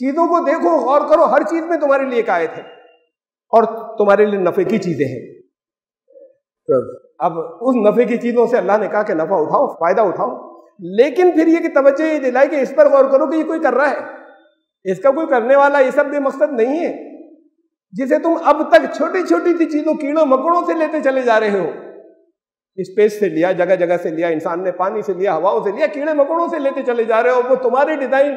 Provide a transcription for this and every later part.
چیزوں کو دیکھو، غور کرو، ہر چیز میں تمہارے لیے ایک آیت ہے اور تمہارے لیے نفع کی چیزیں ہیں۔ اب اس نفع کی چیزوں سے اللہ نے کہا کہ نفع اٹھاؤ، فائدہ اٹھاؤ، لیکن پھر یہ کہ توجہ یہ دلائی کہ اس پر غور کرو کہ یہ کوئی کر رہا ہے، اس کا کوئی کرنے والا یہ سب بے مقصد نہیں ہے جسے تم اب تک چھوٹی چھوٹی سی چیزوں، کیڑوں مکڑوں سے لیتے چلے جا رہے ہو۔ اسپیس سے لیا، جگہ جگہ سے لیا، انسان نے پانی سے لیا، ہواؤں سے لیا، کیڑے مکڑوں سے لیتے چلے جا رہے ہو، وہ تمہارے ڈیزائن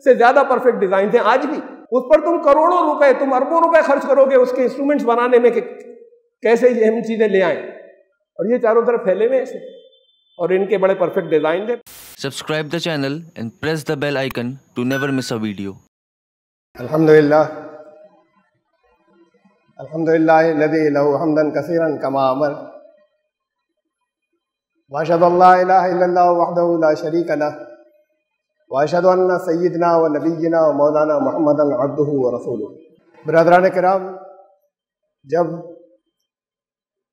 سے زیادہ پرفیکٹ ڈیزائن تھے آج بھی۔ اس پر تم کروڑوں روپے، تم اربوں روپے خرچ کرو گے اس کے انسٹرومنٹس بنانے میں کہ کیسے یہ ہم چیزیں لے آئیں، اور یہ چاروں طرف پھیلے ہوئے ایسے، اور ان کے بڑے پرفیکٹ ڈیزائن تھے۔ Subscribe the channel and press the bell icon to never miss a video. الحمدللہ الذی لہ حمدا کثیرا کما امر، واشہد ان لا الہ الا اللہ وحدہ لا شریک لہ، واشہد ان سیدنا و نبینا و مولانا محمدا عبدہ و رسولہ۔ برادران کرام، جب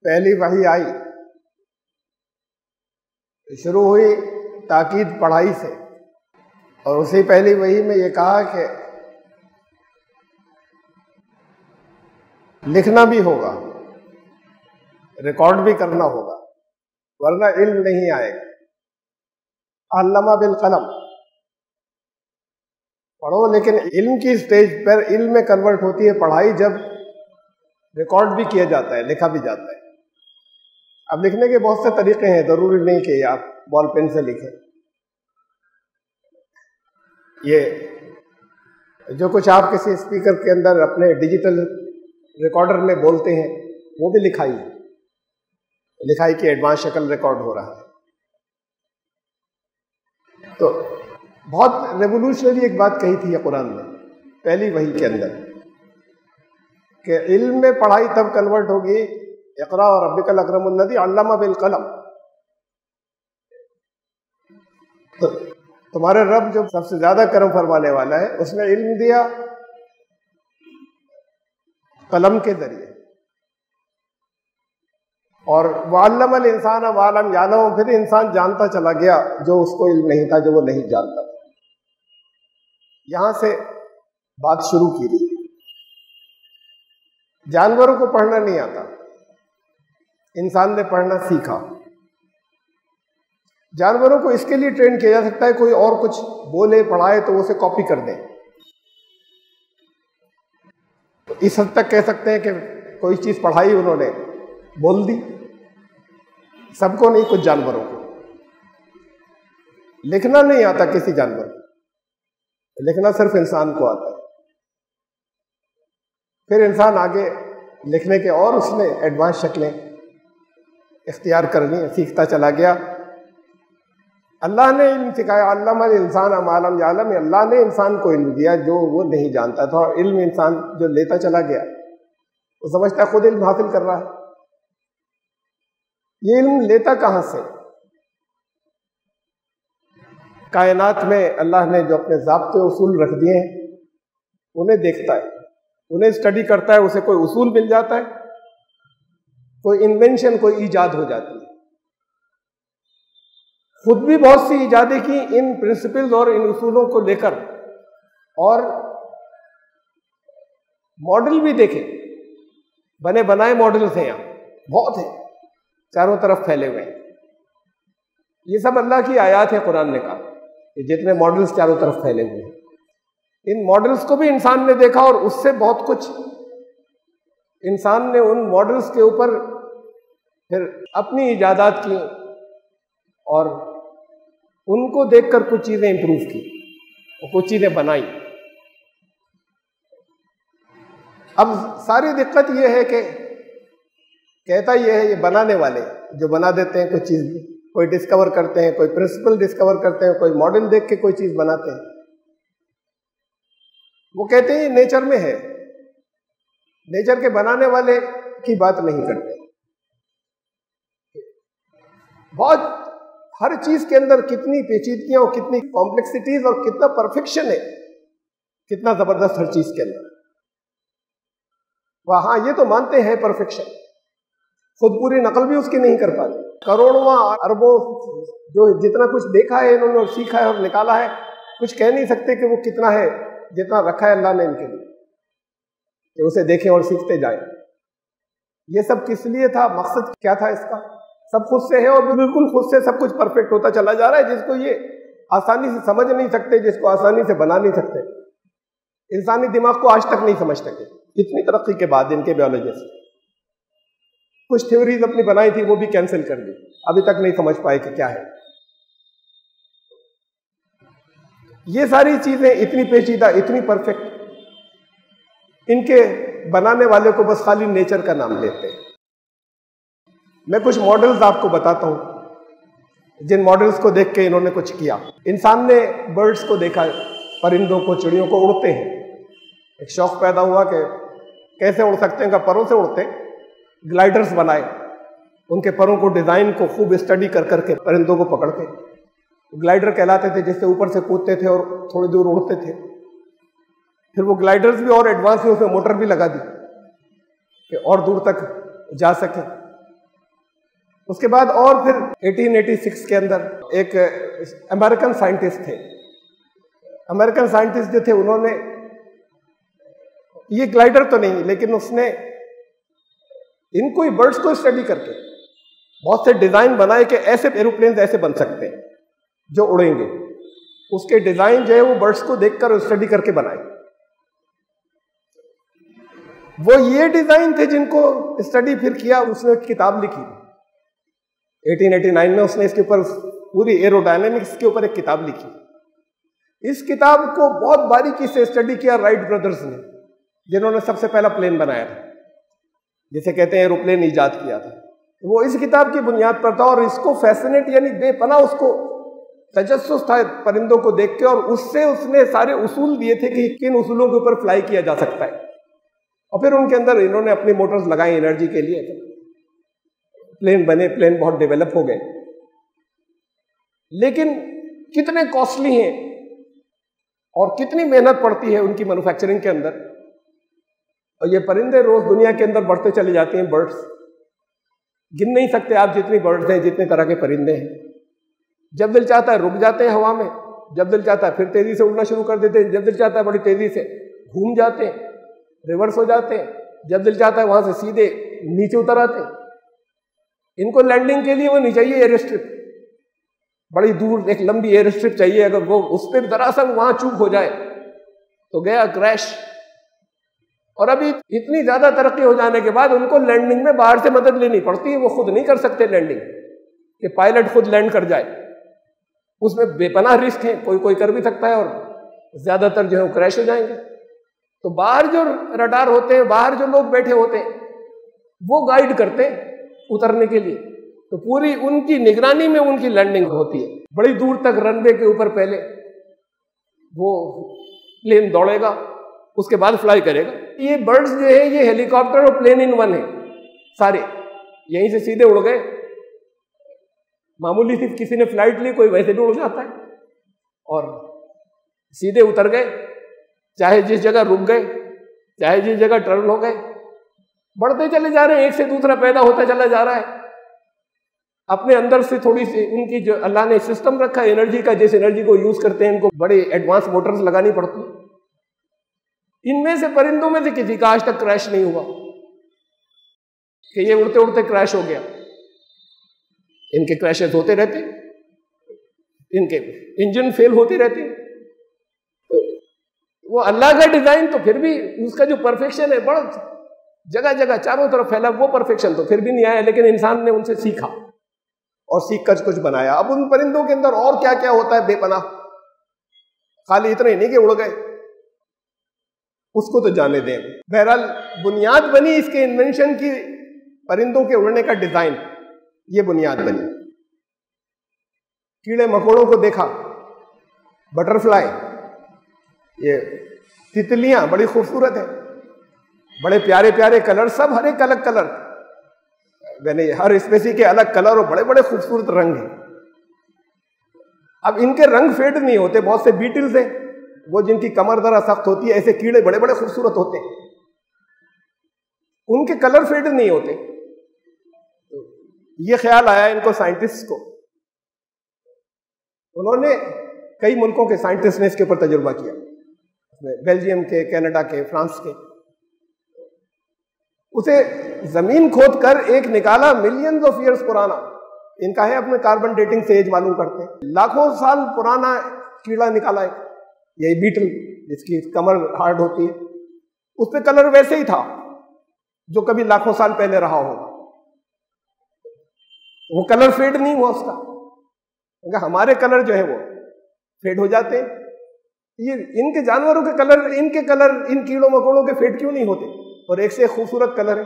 پہلی وحی آئی، شروع ہوئی تاکید پڑھائی سے، اور اسی پہلی وحی میں یہ کہا کہ لکھنا بھی ہوگا، ریکارڈ بھی کرنا ہوگا، ورنہ علم نہیں آئے گا۔ علامہ بالقلم، پڑھو، لیکن علم کی سٹیج پر علم میں کنورٹ ہوتی ہے پڑھائی جب ریکارڈ بھی کیا جاتا ہے، لکھا بھی جاتا ہے۔ اب لکھنے کے بہت سے طریقے ہیں، ضروری نہیں کہ آپ بال پین سے لکھیں۔ یہ جو کچھ آپ کسی اسپیکر کے اندر اپنے ڈیجیٹل ریکارڈر میں بولتے ہیں، وہ بھی لکھائی ہے، لکھائی کی ایڈوانس شکل ریکارڈ ہو رہا ہے۔ تو بہت ریولوشنری ایک بات کہی تھی یہ قرآن نے پہلی وحی کے اندر، کہ علم میں پڑھائی تب کنورٹ ہوگی، اقرا وربک الاکرم الذی علم بالقلم۔ تو تمہارے رب جو سب سے زیادہ کرم فرمانے والا ہے، اس نے علم دیا قلم کے ذریعے، اور وعلم الانسان ما لم یعلم، پھر انسان جانتا چلا گیا جو اس کو علم نہیں تھا، جو وہ نہیں جانتا تھا۔ یہاں سے بات شروع کی تھی۔ جانوروں کو پڑھنا نہیں آتا، انسان نے پڑھنا سیکھا۔ جانوروں کو اس کے لیے ٹرین کیا جا سکتا ہے، کوئی اور کچھ بولے پڑھائے تو وہ اسے کاپی کر دیں۔ اس حد تک کہہ سکتے ہیں کہ کوئی چیز پڑھائی انہوں نے، بول دی، سب کو نہیں، کچھ جانوروں کو۔ لکھنا نہیں آتا کسی جانور کو، لکھنا صرف انسان کو آتا ہے۔ پھر انسان آگے لکھنے کے اور اس نے ایڈوانس شکلیں اختیار کرنی، سیکھتا چلا گیا۔ اللہ نے علم سکھایا، علم الانسان ما لم یعلم، اللہ نے انسان کو علم دیا جو وہ نہیں جانتا تھا، اور علم انسان جو لیتا چلا گیا وہ سمجھتا ہے خود علم حاصل کر رہا ہے۔ یہ علم لیتا کہاں سے؟ کائنات میں اللہ نے جو اپنے ضابطے اصول رکھ دیے ہیں انہیں دیکھتا ہے، انہیں اسٹڈی کرتا ہے، اسے کوئی اصول مل جاتا ہے، کوئی انوینشن، کوئی ایجاد ہو جاتی ہے۔ خود بھی بہت سی ایجادیں کی ان پرنسپلز اور ان اصولوں کو لے کر، اور ماڈل بھی دیکھے، بنے بنائے ماڈلز ہیں، یہاں بہت ہیں، چاروں طرف پھیلے ہوئے ہیں۔ یہ سب اللہ کی آیات ہے، قرآن نے کہا کہ جتنے ماڈلز چاروں طرف پھیلے ہوئے ہیں، ان ماڈلز کو بھی انسان نے دیکھا، اور اس سے بہت کچھ انسان نے ان ماڈلز کے اوپر پھر اپنی ایجادات کی، اور ان کو دیکھ کر کچھ چیزیں امپروو کی اور کچھ چیزیں بنائی۔ اب ساری دقت یہ ہے کہ کہتا یہ ہے، یہ بنانے والے جو بنا دیتے ہیں کچھ چیز، کوئی ڈسکور کرتے ہیں، کوئی پرنسپل ڈسکور کرتے ہیں، کوئی ماڈل دیکھ کے کوئی چیز بناتے ہیں، وہ کہتے ہیں یہ نیچر میں ہے، نیچر کے بنانے والے کی بات نہیں کرتے۔ بہت ہر چیز کے اندر کتنی پیچیدگیاں اور کتنی کمپلیکسٹیز اور کتنا پرفیکشن ہے، کتنا زبردست ہر چیز کے اندر۔ وہاں یہ تو مانتے ہیں پرفیکشن، خود پوری نقل بھی اس کی نہیں کر پاتے۔ کروڑواں اربوں جو جتنا کچھ دیکھا ہے انہوں نے، سیکھا ہے اور نکالا ہے، کچھ کہہ نہیں سکتے کہ وہ کتنا ہے جتنا رکھا ہے اللہ نے ان کے لیے کہ اسے دیکھیں اور سیکھتے جائیں۔ یہ سب کس لیے تھا؟ مقصد کیا تھا اس کا؟ سب خود سے ہے اور بالکل خود سے سب کچھ پرفیکٹ ہوتا چلا جا رہا ہے، جس کو یہ آسانی سے سمجھ نہیں سکتے، جس کو آسانی سے بنا نہیں سکتے۔ انسانی دماغ کو آج تک نہیں سمجھ سکے اتنی ترقی کے بعد ان کے بیولوجسٹ۔ کچھ تھیوریز اپنی بنائی تھی وہ بھی کینسل کر دی، ابھی تک نہیں سمجھ پائے کہ کیا ہے۔ یہ ساری چیزیں اتنی پیچیدہ، اتنی پرفیکٹ، ان کے بنانے والے کو بس خالی نیچر کا نام لیتے ہیں۔ میں کچھ ماڈلز آپ کو بتاتا ہوں جن ماڈلز کو دیکھ کے انہوں نے کچھ کیا۔ انسان نے برڈز کو دیکھا، پرندوں کو، چڑیوں کو اڑتے ہیں، ایک شوق پیدا ہوا کہ کیسے اڑ سکتے ہیں، پروں سے اڑتے ہیں۔ گلائڈرز بنائے، ان کے پروں کو، ڈیزائن کو خوب اسٹڈی کر کر کے پرندوں کو پکڑ کے گلائڈر کہلاتے تھے، جس سے اوپر سے کودتے تھے اور تھوڑی دور اڑتے تھے۔ پھر وہ گلائڈرز بھی اور ایڈوانس ہوئے، اس میں موٹر بھی لگا دی کہ اور دور تک جا سکیں۔ اس کے بعد اور پھر 1886 کے اندر ایک امریکن سائنٹسٹ تھے، امریکن سائنٹسٹ جو تھے، انہوں نے یہ گلائڈر تو نہیں لیکن اس نے ان کو برڈز کو اسٹڈی کر کے بہت سے ڈیزائن بنائے کہ ایسے ایروپلینز ایسے بن سکتے ہیں جو اڑیں گے۔ اس کے ڈیزائن جو ہے وہ برڈز کو دیکھ کر اسٹڈی کر کے بنائے۔ وہ یہ ڈیزائن تھے جن کو اسٹڈی پھر کیا، اس نے ایک کتاب لکھی 1889 میں، اس نے اس کے اوپر پوری ایرو ڈائنامکس کے اوپر ایک کتاب لکھی۔ اس کتاب کو بہت باریکی سے اسٹڈی کیا رائٹ برادرز نے، جنہوں نے سب سے پہلا پلین بنایا تھا، جسے کہتے ہیں ایروپلین ایجاد کیا تھا۔ وہ اس کتاب کی بنیاد پر تھا اور اس کو فیسنیٹ، یعنی بے پناہ اس کو تجسس تھا پرندوں کو دیکھ کے، اور اس سے اس نے سارے اصول دیے تھے کہ کن اصولوں کے اوپر فلائی کیا جا سکتا ہے، اور پھر ان کے اندر انہوں نے اپنی موٹرز لگائیں انرجی کے لیے، پلین بنے، پلین بہت ڈیولپ ہو گئے۔ لیکن کتنے کاسٹلی ہیں اور کتنی محنت پڑتی ہے ان کی مینوفیکچرنگ کے اندر، اور یہ پرندے روز دنیا کے اندر بڑھتے چلے جاتے ہیں۔ برڈز گن نہیں سکتے آپ جتنی برڈز ہیں، جتنے طرح کے پرندے ہیں۔ جب دل چاہتا ہے رک جاتے ہیں ہوا میں، جب دل چاہتا ہے پھر تیزی سے اڑنا شروع کر دیتے ہیں، جب دل چاہتا ہے بڑی تیزی سے گھوم جاتے ہیں، ریورس ہو جاتے ہیں، جب دل چاہتا ہے وہاں سے سیدھے نیچے اتر آتے ہیں۔ ان کو لینڈنگ کے لیے وہ نہیں چاہیے ایئر اسٹرپ، بڑی دور ایک لمبی ایئر اسٹرپ چاہیے، اگر وہ اس پہ ذرا سا وہاں چوک ہو جائے تو گیا کریش۔ اور ابھی اتنی زیادہ ترقی ہو جانے کے بعد ان کو لینڈنگ میں باہر سے مدد لینی پڑتی ہے، وہ خود نہیں کر سکتے لینڈنگ، کہ پائلٹ خود لینڈ کر جائے، اس میں بے پناہ رسک ہے، کوئی کر بھی سکتا ہے اور زیادہ تر جو ہے وہ کریش ہو جائیں گے۔ تو باہر جو رڈار ہوتے ہیں، باہر جو لوگ بیٹھے ہوتے ہیں، وہ گائیڈ کرتے ہیں اترنے کے لیے، تو پوری ان کی نگرانی میں ان کی لینڈنگ ہوتی ہے۔ بڑی دور تک رن وے کے اوپر پہلے وہ پلین دوڑے گا، اس کے بعد فلائی کرے گا۔ یہ برڈز جو ہے یہ ہیلی کاپٹر اور پلین ان ون ہے، سارے یہیں سے سیدھے اڑ گئے۔ معمولی سی کسی نے فلائٹ لی، کوئی ویسے بھی اڑ جاتا ہے، اور سیدھے اتر گئے، چاہے جس جگہ رک گئے، چاہے جس جگہ ٹرن ہو گئے، بڑھتے چلے جا رہے ہیں، ایک سے دوسرا پیدا ہوتا چلا جا رہا ہے۔ اپنے اندر سے تھوڑی سی ان کی جو اللہ نے سسٹم رکھا ہے انرجی کا، جس انرجی کو یوز کرتے ہیں ان کو بڑی ایڈوانس موٹرز لگانی پڑتی ہیں۔ ان میں سے پرندوں میں سے کسی کا آج تک کریش نہیں ہوا کہ یہ اڑتے اڑتے کریش ہو گیا۔ ان کے کریشز ہوتے رہتے، ان کے انجن فیل ہوتے رہتے، وہ اللہ کا ڈیزائن تو پھر بھی اس کا جو پرفیکشن ہے بڑا جگہ جگہ چاروں طرف پھیلا، وہ پرفیکشن تو پھر بھی نہیں آیا، لیکن انسان نے ان سے سیکھا اور سیکھ کر کچھ بنایا۔ اب ان پرندوں کے اندر اور کیا کیا ہوتا ہے بے پناہ، خالی اتنے ہی نہیں کہ اڑ گئے، اس کو تو جانے دیں۔ بہرحال بنیاد بنی اس کے انوینشن کی، پرندوں کے اڑنے کا ڈیزائن، یہ بنیاد بنی۔ کیڑے مکوڑوں کو دیکھا، بٹر فلائی، یہ تتلیاں بڑی خوبصورت ہیں، بڑے پیارے پیارے کلر، سب ہر ایک الگ کلر، یعنی ہر اسپیسی کے الگ کلر اور بڑے بڑے خوبصورت رنگ ہیں۔ اب ان کے رنگ فیڈ نہیں ہوتے، بہت سے بیٹلز ہیں وہ جن کی کمر ذرا سخت ہوتی ہے، ایسے کیڑے بڑے بڑے خوبصورت ہوتے ہیں، ان کے کلر فیڈ نہیں ہوتے۔ یہ خیال آیا ان کو سائنٹسٹ کو، انہوں نے کئی ملکوں کے سائنٹسٹ نے اس کے اوپر تجربہ کیا، بیلجیم کے، کینیڈا کے، فرانس کے، اسے زمین کھود کر ایک نکالا ملینز آف ایئرس پرانا، ان کا ہے اپنے کاربن ڈیٹنگ سے ایج معلوم کرتے ہیں، لاکھوں سال پرانا کیڑا نکالا ہے، یہی بیٹل جس کی کمر ہارڈ ہوتی ہے، اس پہ کلر ویسے ہی تھا جو کبھی لاکھوں سال پہلے رہا ہوگا، وہ کلر فیڈ نہیں ہوا اس کا، کیونکہ ہمارے کلر جو ہے وہ فیڈ ہو جاتے ہیں، یہ ان کے جانوروں کے کلر، ان کے کلر ان کیڑوں مکوڑوں کے فیڈ کیوں نہیں ہوتے؟ اور ایک سے ایک خوبصورت کلر ہے،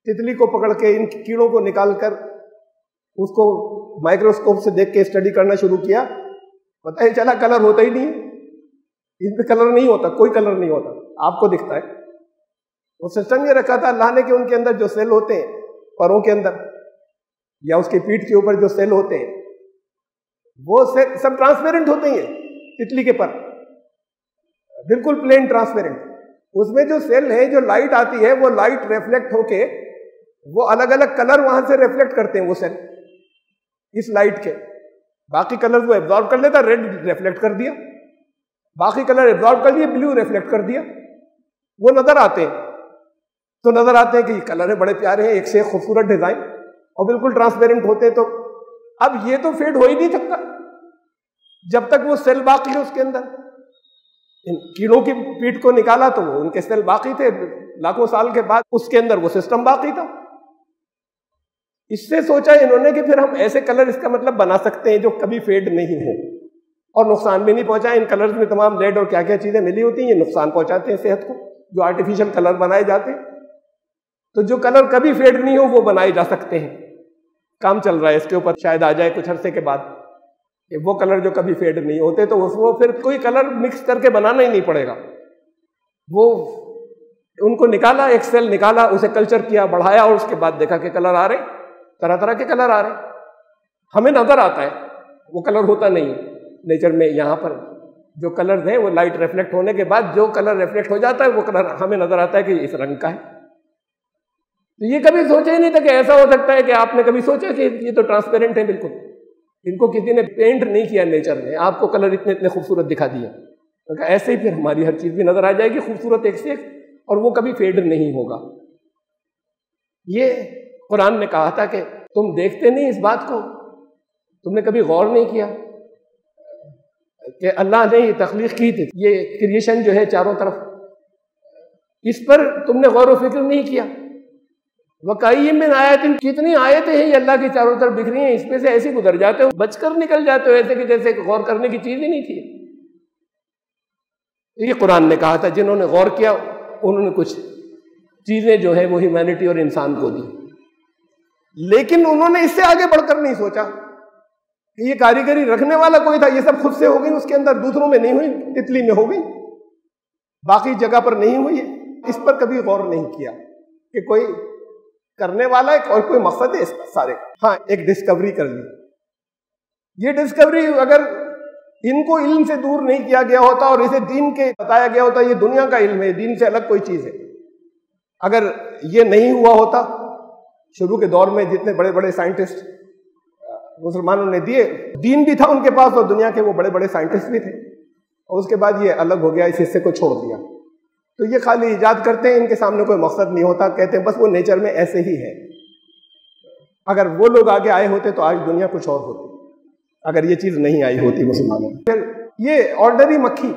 تتلی کو پکڑ کے ان کیڑوں کو نکال کر اس کو مائکروسکوپ سے دیکھ کے اسٹڈی کرنا شروع کیا، پتہ ہی چلا کلر ہوتا ہی نہیں، ان پہ کلر نہیں ہوتا، کوئی کلر نہیں ہوتا، آپ کو دکھتا ہے۔ وہ سسٹم یہ رکھا تھا اللہ نے کہ ان کے اندر جو سیل ہوتے ہیں پروں کے اندر یا اس کے پیٹھ کے اوپر جو سیل ہوتے ہیں وہ سب ٹرانسپیرنٹ ہوتے ہیں، تتلی کے پر بالکل پلین ٹرانسپیرنٹ، اس میں جو سیل ہے جو لائٹ آتی ہے وہ لائٹ ریفلیکٹ ہو کے وہ الگ الگ کلر وہاں سے ریفلیکٹ کرتے ہیں وہ سیل اس لائٹ کے، باقی کلر وہ ایبزارب کر لیتا، ریڈ ریفلیکٹ کر دیا، باقی کلر ایبزارب کر دیا، بلیو ریفلیکٹ کر دیا، وہ نظر آتے ہیں، تو نظر آتے ہیں کہ یہ کلر بڑے پیارے ہیں، ایک سے ایک خوبصورت ڈیزائن اور بالکل ٹرانسپیرنٹ ہوتے ہیں، تو اب یہ تو فیڈ ہو ہی نہیں سکتا جب تک وہ سیل باقی ہے اس کے اندر۔ ان کیڑوں کی پیٹھ کو نکالا تو وہ ان کے سیل باقی تھے، لاکھوں سال کے بعد اس کے اندر وہ سسٹم باقی تھا۔ اس سے سوچا انہوں نے کہ پھر ہم ایسے کلر اس کا مطلب بنا سکتے ہیں جو کبھی فیڈ نہیں ہو اور نقصان بھی نہیں پہنچائے۔ ان کلرز میں تمام لیڈ اور کیا کیا چیزیں ملی ہوتی ہیں، یہ نقصان پہنچاتے ہیں صحت کو، جو آرٹیفیشل کلر بنائے جاتے ہیں، تو جو کلر کبھی فیڈ نہیں ہو وہ بنائے جا سکتے ہیں۔ کام چل رہا ہے اس کے اوپر، شاید آ جائے کچھ عرصے کے بعد کہ وہ کلر جو کبھی فیڈ نہیں ہوتے تو اس کو پھر کوئی کلر مکس کر کے بنانا ہی نہیں پڑے گا، وہ ان کو نکالا، ایک سیل نکالا، اسے کلچر کیا، بڑھایا اور اس کے بعد دیکھا کہ کلر آ رہے، طرح طرح کے کلر آ رہے، ہمیں نظر آتا ہے وہ کلر ہوتا نہیں نیچر میں، یہاں پر جو کلرز ہیں وہ لائٹ ریفلیکٹ ہونے کے بعد جو کلر ریفلیکٹ ہو جاتا ہے وہ کلر ہمیں نظر آتا ہے کہ اس رنگ کا ہے۔ تو یہ کبھی سوچا ہی نہیں تھا کہ ایسا ہو سکتا ہے، کہ آپ نے کبھی سوچا کہ یہ تو ٹرانسپیرنٹ ہے بالکل، ان کو کسی نے پینٹ نہیں کیا نیچر نے، آپ کو کلر اتنے اتنے خوبصورت دکھا دیا، کیونکہ ایسے ہی پھر ہماری ہر چیز بھی نظر آ جائے گی خوبصورت ایک سے ایک، اور وہ کبھی فیڈ نہیں ہوگا۔ یہ قرآن نے کہا تھا کہ تم دیکھتے نہیں اس بات کو، تم نے کبھی غور نہیں کیا کہ اللہ نے یہ تخلیق کی تھی، یہ کریشن جو ہے چاروں طرف، اس پر تم نے غور و فکر نہیں کیا۔ وَقَأَيٍّ مِّنْ آیَاتٍ، کتنی آیتیں ہیں یہ اللہ کی چاروں طرف بکھری ہیں، اس میں سے ایسے گزر جاتے ہو، بچ کر نکل جاتے ہو، ایسے کہ جیسے غور کرنے کی چیز ہی نہیں تھی۔ یہ قرآن نے کہا تھا، جنہوں نے غور کیا انہوں نے کچھ چیزیں جو ہے وہ ہیومینٹی اور انسان کو دی، لیکن انہوں نے اس سے آگے بڑھ کر نہیں سوچا کہ یہ کاریگری رکھنے والا کوئی تھا، یہ سب خود سے ہو گئی اس کے اندر، دوسروں میں نہیں ہوئی، تتلی میں ہو گئی، باقی جگہ پر نہیں ہوئی ہے۔ اس پر کبھی غور نہیں کیا کہ کوئی کرنے والا ہے اور کوئی مقصد ہے اس کا سارے۔ ہاں، ایک ڈسکوری کر لی، یہ ڈسکوری اگر ان کو علم سے دور نہیں کیا گیا ہوتا اور اسے دین کے بتایا گیا ہوتا، یہ دنیا کا علم ہے، دین سے الگ کوئی چیز ہے، اگر یہ نہیں ہوا ہوتا، شروع کے دور میں جتنے بڑے بڑے سائنٹسٹ مسلمانوں نے دیے، دین بھی تھا ان کے پاس اور دنیا کے وہ بڑے بڑے سائنٹسٹ بھی تھے، اور اس کے بعد یہ الگ ہو گیا، اس حصے کو چھوڑ دیا، تو یہ خالی ایجاد کرتے ہیں، ان کے سامنے کوئی مقصد نہیں ہوتا، کہتے ہیں بس وہ نیچر میں ایسے ہی ہے۔ اگر وہ لوگ آگے آئے ہوتے تو آج دنیا کچھ اور ہوتی، اگر یہ چیز نہیں آئی ہوتی مسلمانوں میں۔ پھر یہ آرڈنری مکھی،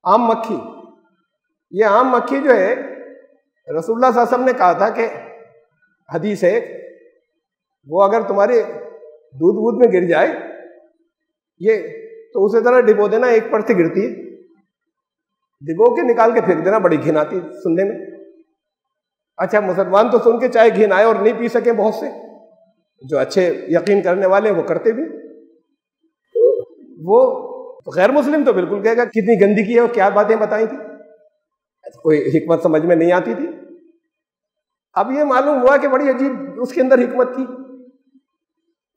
عام مکھی، یہ عام مکھی جو ہے رسول اللہ صلی اللہ علیہ وسلم نے کہا تھا کہ حدیث ہے، وہ اگر تمہارے دودھ وودھ میں گر جائے یہ تو اسے ذرا ڈبو دینا، ایک پر سے گرتی ہے، ڈبو کے نکال کے پھینک دینا، بڑی گھن آتی سننے میں۔ اچھا، مسلمان تو سن کے چاہے گھن آئے اور نہیں پی سکے، بہت سے جو اچھے یقین کرنے والے وہ کرتے بھی، وہ غیر مسلم تو بالکل کہے گا کتنی گندگی ہے اور کیا باتیں بتائی تھی، کوئی حکمت سمجھ میں نہیں آتی تھی۔ اب یہ معلوم ہوا کہ بڑی عجیب اس کے اندر حکمت تھی،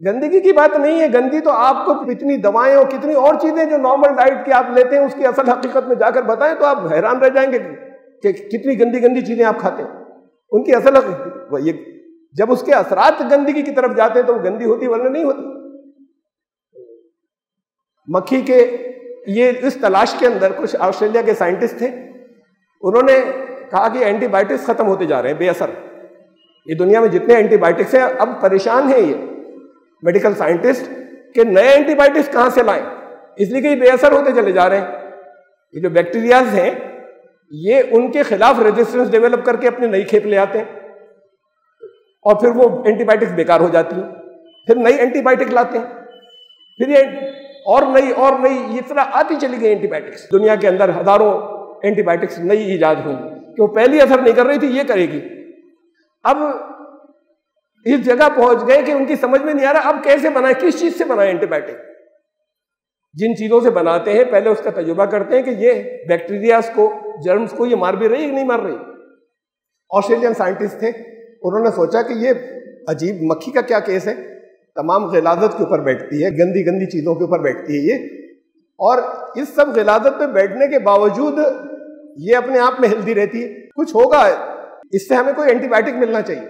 گندگی کی بات نہیں ہے، گندی تو آپ کو کتنی دوائیں اور کتنی اور چیزیں جو نارمل ڈائٹ کی آپ لیتے ہیں اس کی اصل حقیقت میں جا کر بتائیں تو آپ حیران رہ جائیں گے کہ کتنی گندی گندی چیزیں آپ کھاتے ہیں، ان کی اصل یہ جب اس کے اثرات گندگی کی طرف جاتے ہیں تو وہ گندی ہوتی ورنہ نہیں ہوتی۔ مکھی کے یہ اس تلاش کے اندر کچھ آسٹریلیا کے سائنٹسٹ تھے، انہوں نے کہا کہ اینٹی بائیوٹکس ختم ہوتے جا رہے ہیں بے اثر، یہ دنیا میں جتنے اینٹی بائیوٹکس ہیں اب پریشان ہیں یہ میڈیکل سائنٹسٹ کہ نئے اینٹی بائیوٹکس کہاں سے لائیں، اس لیے کہ یہ بے اثر ہوتے چلے جا رہے ہیں۔ یہ جو بیکٹیریاز ہیں یہ ان کے خلاف ریزسٹنس ڈیولپ کر کے اپنے نئی کھیپ لے آتے ہیں اور پھر وہ اینٹی بائیوٹکس بیکار ہو جاتی ہیں، پھر نئی اینٹی بائیوٹک لاتے ہیں، پھر یہ اور نئی یہ طرح آتی چلی گئی اینٹی بائیوٹکس۔ دنیا کے اندر ہزاروں اینٹی بائیوٹکس نئی ایجاد ہوئی کہ وہ پہلی اثر نہیں کر رہی تھی، یہ کرے گی۔ اب اس جگہ پہنچ گئے کہ ان کی سمجھ میں نہیں آ رہا اب کیسے بنائیں، کس چیز سے بنائیں اینٹی بائیوٹک۔ جن چیزوں سے بناتے ہیں پہلے اس کا تجربہ کرتے ہیں کہ یہ بیکٹیریاز کو، جرمز کو یہ مار بھی رہی ہے کہ نہیں مار رہی۔ آسٹریلین سائنٹسٹ تھے، انہوں نے سوچا کہ یہ عجیب مکھی کا کیا کیس ہے، تمام غلاظت کے اوپر بیٹھتی ہے، گندی گندی چیزوں کے اوپر بیٹھتی ہے یہ، اور اس سب غلاظت پہ بیٹھنے کے باوجود یہ اپنے آپ میں ہلتی رہتی ہے، کچھ ہوگا اس سے، ہمیں کوئی اینٹی بائیوٹک ملنا چاہیے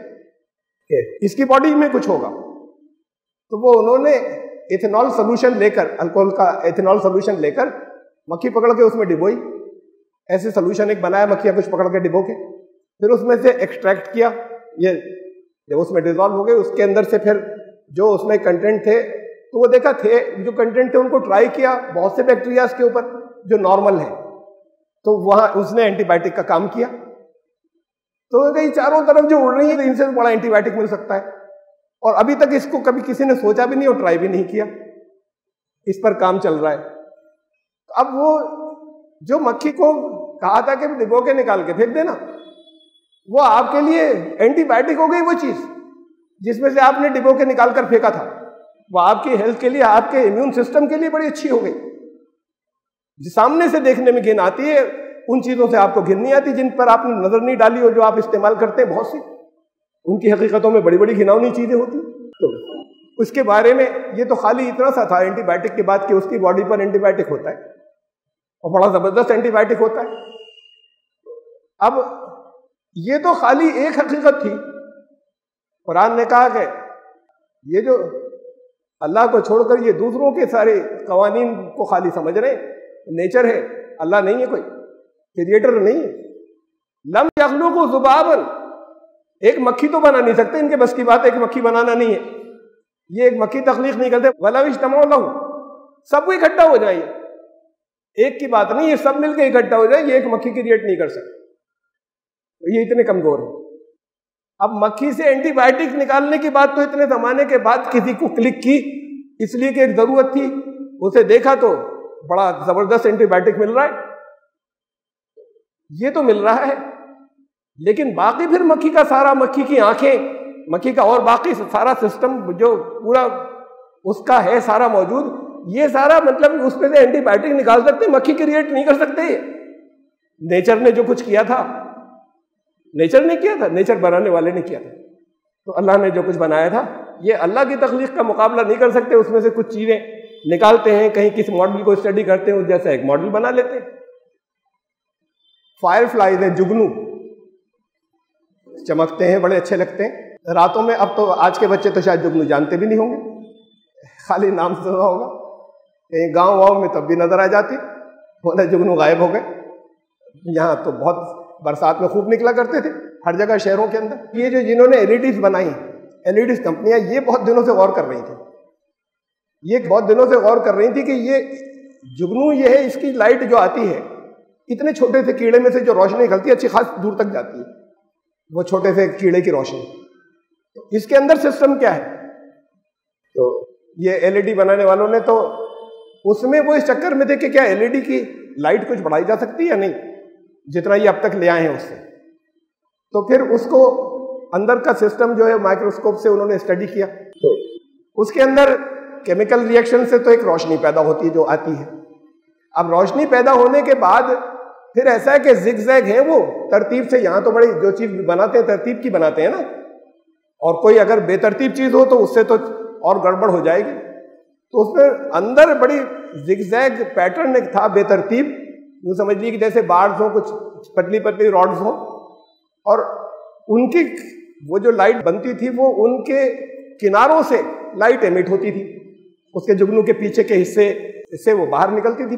کہ اس کی باڈی میں کچھ ہوگا۔ تو وہ انہوں نے ایتھنول سولوشن لے کر، الکوہل کا ایتھنول سولوشن لے کر مکھی پکڑ کے اس میں ڈبوئی، ایسے سولوشن ایک بنایا مکھیاں کچھ پکڑ کے ڈبو کے، پھر اس میں سے ایکسٹریکٹ کیا، یہ جب اس میں ڈیزالو ہو گئے اس کے اندر سے پھر جو اس میں کنٹینٹ تھے تو وہ دیکھا تھے جو کنٹینٹ تھے ان کو ٹرائی کیا بہت سے بیکٹیریاز کے اوپر جو نارمل ہیں، تو وہاں اس نے اینٹی بائیوٹک کا کام کیا۔ تو کہیں چاروں طرف جو اڑ رہی ہیں ان سے بڑا اینٹی بائیوٹک مل سکتا ہے، اور ابھی تک اس کو کبھی کسی نے سوچا بھی نہیں اور ٹرائی بھی نہیں کیا، اس پر کام چل رہا ہے۔ اب وہ جو مکھی کو کہا تھا کہ ڈبو کے نکال کے پھینک دینا، وہ آپ کے لیے اینٹی بائیوٹک ہو گئی، وہ چیز جس میں سے آپ نے ڈبو کے نکال کر پھینکا تھا، وہ آپ کی ہیلتھ کے لیے، آپ کے امیون سسٹم کے لیے بڑی اچھی ہو گئی۔ سامنے سے دیکھنے میں گھن آتی ہے، ان چیزوں سے آپ کو گھن نہیں آتی جن پر آپ نے نظر نہیں ڈالی ہو، جو آپ استعمال کرتے ہیں بہت سی، ان کی حقیقتوں میں بڑی بڑی گھناؤنی چیزیں ہوتی ہیں۔ تو اس کے بارے میں یہ تو خالی اتنا سا تھا اینٹی بائیوٹک کے بعد کہ اس کی باڈی پر اینٹی بائیوٹک ہوتا ہے اور بڑا زبردست اینٹی بائیوٹک ہوتا ہے۔ اب یہ تو خالی ایک حقیقت تھی، قرآن نے کہا کہ یہ جو اللہ کو چھوڑ کر یہ دوسروں کے سارے قوانین کو خالی سمجھ رہے ہیں، نیچر ہے، اللہ نہیں ہے، کوئی کریٹر نہیں ہے۔ لم یخلقوا ذبابا، ایک مکھی تو بنا نہیں سکتے، ان کے بس کی بات ایک مکھی بنانا نہیں ہے، یہ ایک مکھی تخلیق نہیں کرتے۔ وَلَوْ اجْتَمَعُوا لَهُ، سب کو اکٹھا ہو جائیں، ایک کی بات نہیں، یہ سب مل کے اکٹھا ہو جائیں، یہ ایک مکھی کریٹ نہیں کر سکتے، یہ اتنے کمزور ہیں۔ اب مکھی سے اینٹی بائیوٹک نکالنے کی بات تو اتنے زمانے کے بعد کسی کو کلک کی، اس لیے کہ ایک ضرورت تھی، اسے دیکھا تو بڑا زبردست اینٹی بائیوٹک مل رہا ہے، یہ تو مل رہا ہے، لیکن باقی پھر مکھی کا سارا، مکھی کی آنکھیں، مکھی کا اور باقی سارا سسٹم جو پورا اس کا ہے سارا موجود، یہ سارا مطلب اس پہ سے اینٹی بائیوٹک نکال سکتے، مکھی کریٹ نہیں کر سکتے۔ نیچر نے جو کچھ کیا تھا، نیچر نے کیا تھا، نیچر بنانے والے نے کیا تھا، تو اللہ نے جو کچھ بنایا تھا یہ اللہ کی تخلیق کا مقابلہ نہیں کر سکتے۔ اس میں سے کچھ چیزیں نکالتے ہیں، کہیں کسی ماڈل کو اسٹڈی کرتے ہیں، اس جیسا ایک ماڈل بنا لیتے ہیں۔ فائر فلائز ہیں، جگنو، چمکتے ہیں، بڑے اچھے لگتے ہیں راتوں میں۔ اب تو آج کے بچے تو شاید جگنو جانتے بھی نہیں ہوں گے، خالی نام سنا ہوگا، کہیں گاؤں واؤں میں تب بھی نظر آ جاتی، بولے جگنو غائب ہو گئے۔ یہاں تو بہت برسات میں خوب نکلا کرتے تھے ہر جگہ شہروں کے اندر۔ یہ جو جنہوں نے ایل بنائی، ایل کمپنیاں، یہ بہت دنوں سے غور کر رہی تھیں، یہ بہت دنوں سے غور کر رہی تھی کہ یہ جگنو یہ ہے، اس کی لائٹ جو آتی ہے اتنے چھوٹے سے کیڑے میں سے جو روشنی نکلتی ہے اچھی خاص دور تک جاتی ہے، وہ چھوٹے سے کیڑے کی روشنی، تو اس کے اندر سسٹم کیا ہے؟ تو یہ ایل بنانے والوں نے تو اس میں وہ اس چکر میں تھے کہ کیا ایل کی لائٹ کچھ بڑھائی جا سکتی ہے یا نہیں، جتنا یہ اب تک لے آئے ہیں اس سے۔ تو پھر اس کو اندر کا سسٹم جو ہے مائکروسکوپ سے انہوں نے اسٹڈی کیا، تو اس کے اندر کیمیکل ری ایکشن سے تو ایک روشنی پیدا ہوتی ہے جو آتی ہے۔ اب روشنی پیدا ہونے کے بعد پھر ایسا ہے کہ زگ زیگ ہیں وہ ترتیب سے، یہاں تو بڑی جو چیز بناتے ہیں ترتیب کی بناتے ہیں نا، اور کوئی اگر بے ترتیب چیز ہو تو اس سے تو اور گڑبڑ ہو جائے گی، تو اس میں اندر بڑی زگ زیگ پیٹرن ایک تھا بے ترتیب، یوں سمجھ لیجیے کہ جیسے بارز ہوں، کچھ پتلی پتلی راڈز ہوں، اور ان کی وہ جو لائٹ بنتی تھی وہ ان کے کناروں سے لائٹ ایمٹ ہوتی تھی، اس کے جگنو کے پیچھے کے حصے سے وہ باہر نکلتی تھی،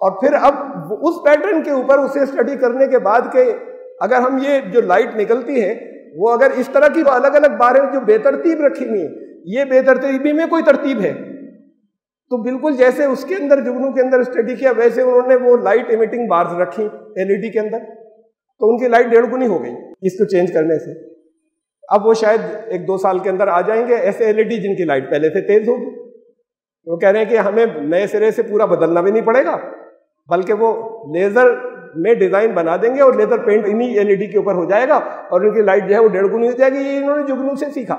اور پھر اب اس پیٹرن کے اوپر اسے اسٹڈی کرنے کے بعد کہ اگر ہم یہ جو لائٹ نکلتی ہے وہ اگر اس طرح کی الگ الگ باریں جو بے ترتیب رکھی ہوئی ہیں، یہ بے ترتیبی میں کوئی ترتیب ہے، تو بالکل جیسے اس کے اندر جگنو کے اندر اسٹڈی کیا ویسے انہوں نے وہ لائٹ ایمیٹنگ بارز رکھی LED کے اندر، تو ان کی لائٹ 1.5 گنی ہو گئی اس کو چینج کرنے سے۔ اب وہ شاید 1-2 سال کے اندر آ جائیں گے ایسے LED جن کی لائٹ پہلے سے تیز ہوگی۔ وہ کہہ رہے ہیں کہ ہمیں نئے سرے سے پورا بدلنا بھی نہیں پڑے گا، بلکہ وہ لیزر میں ڈیزائن بنا دیں گے اور لیزر پینٹ انہی LED کے اوپر ہو جائے گا اور ان کی لائٹ جو ہے وہ 1.5 گنی ہو جائے گی۔ یہ انہوں نے جگنو سے سیکھا،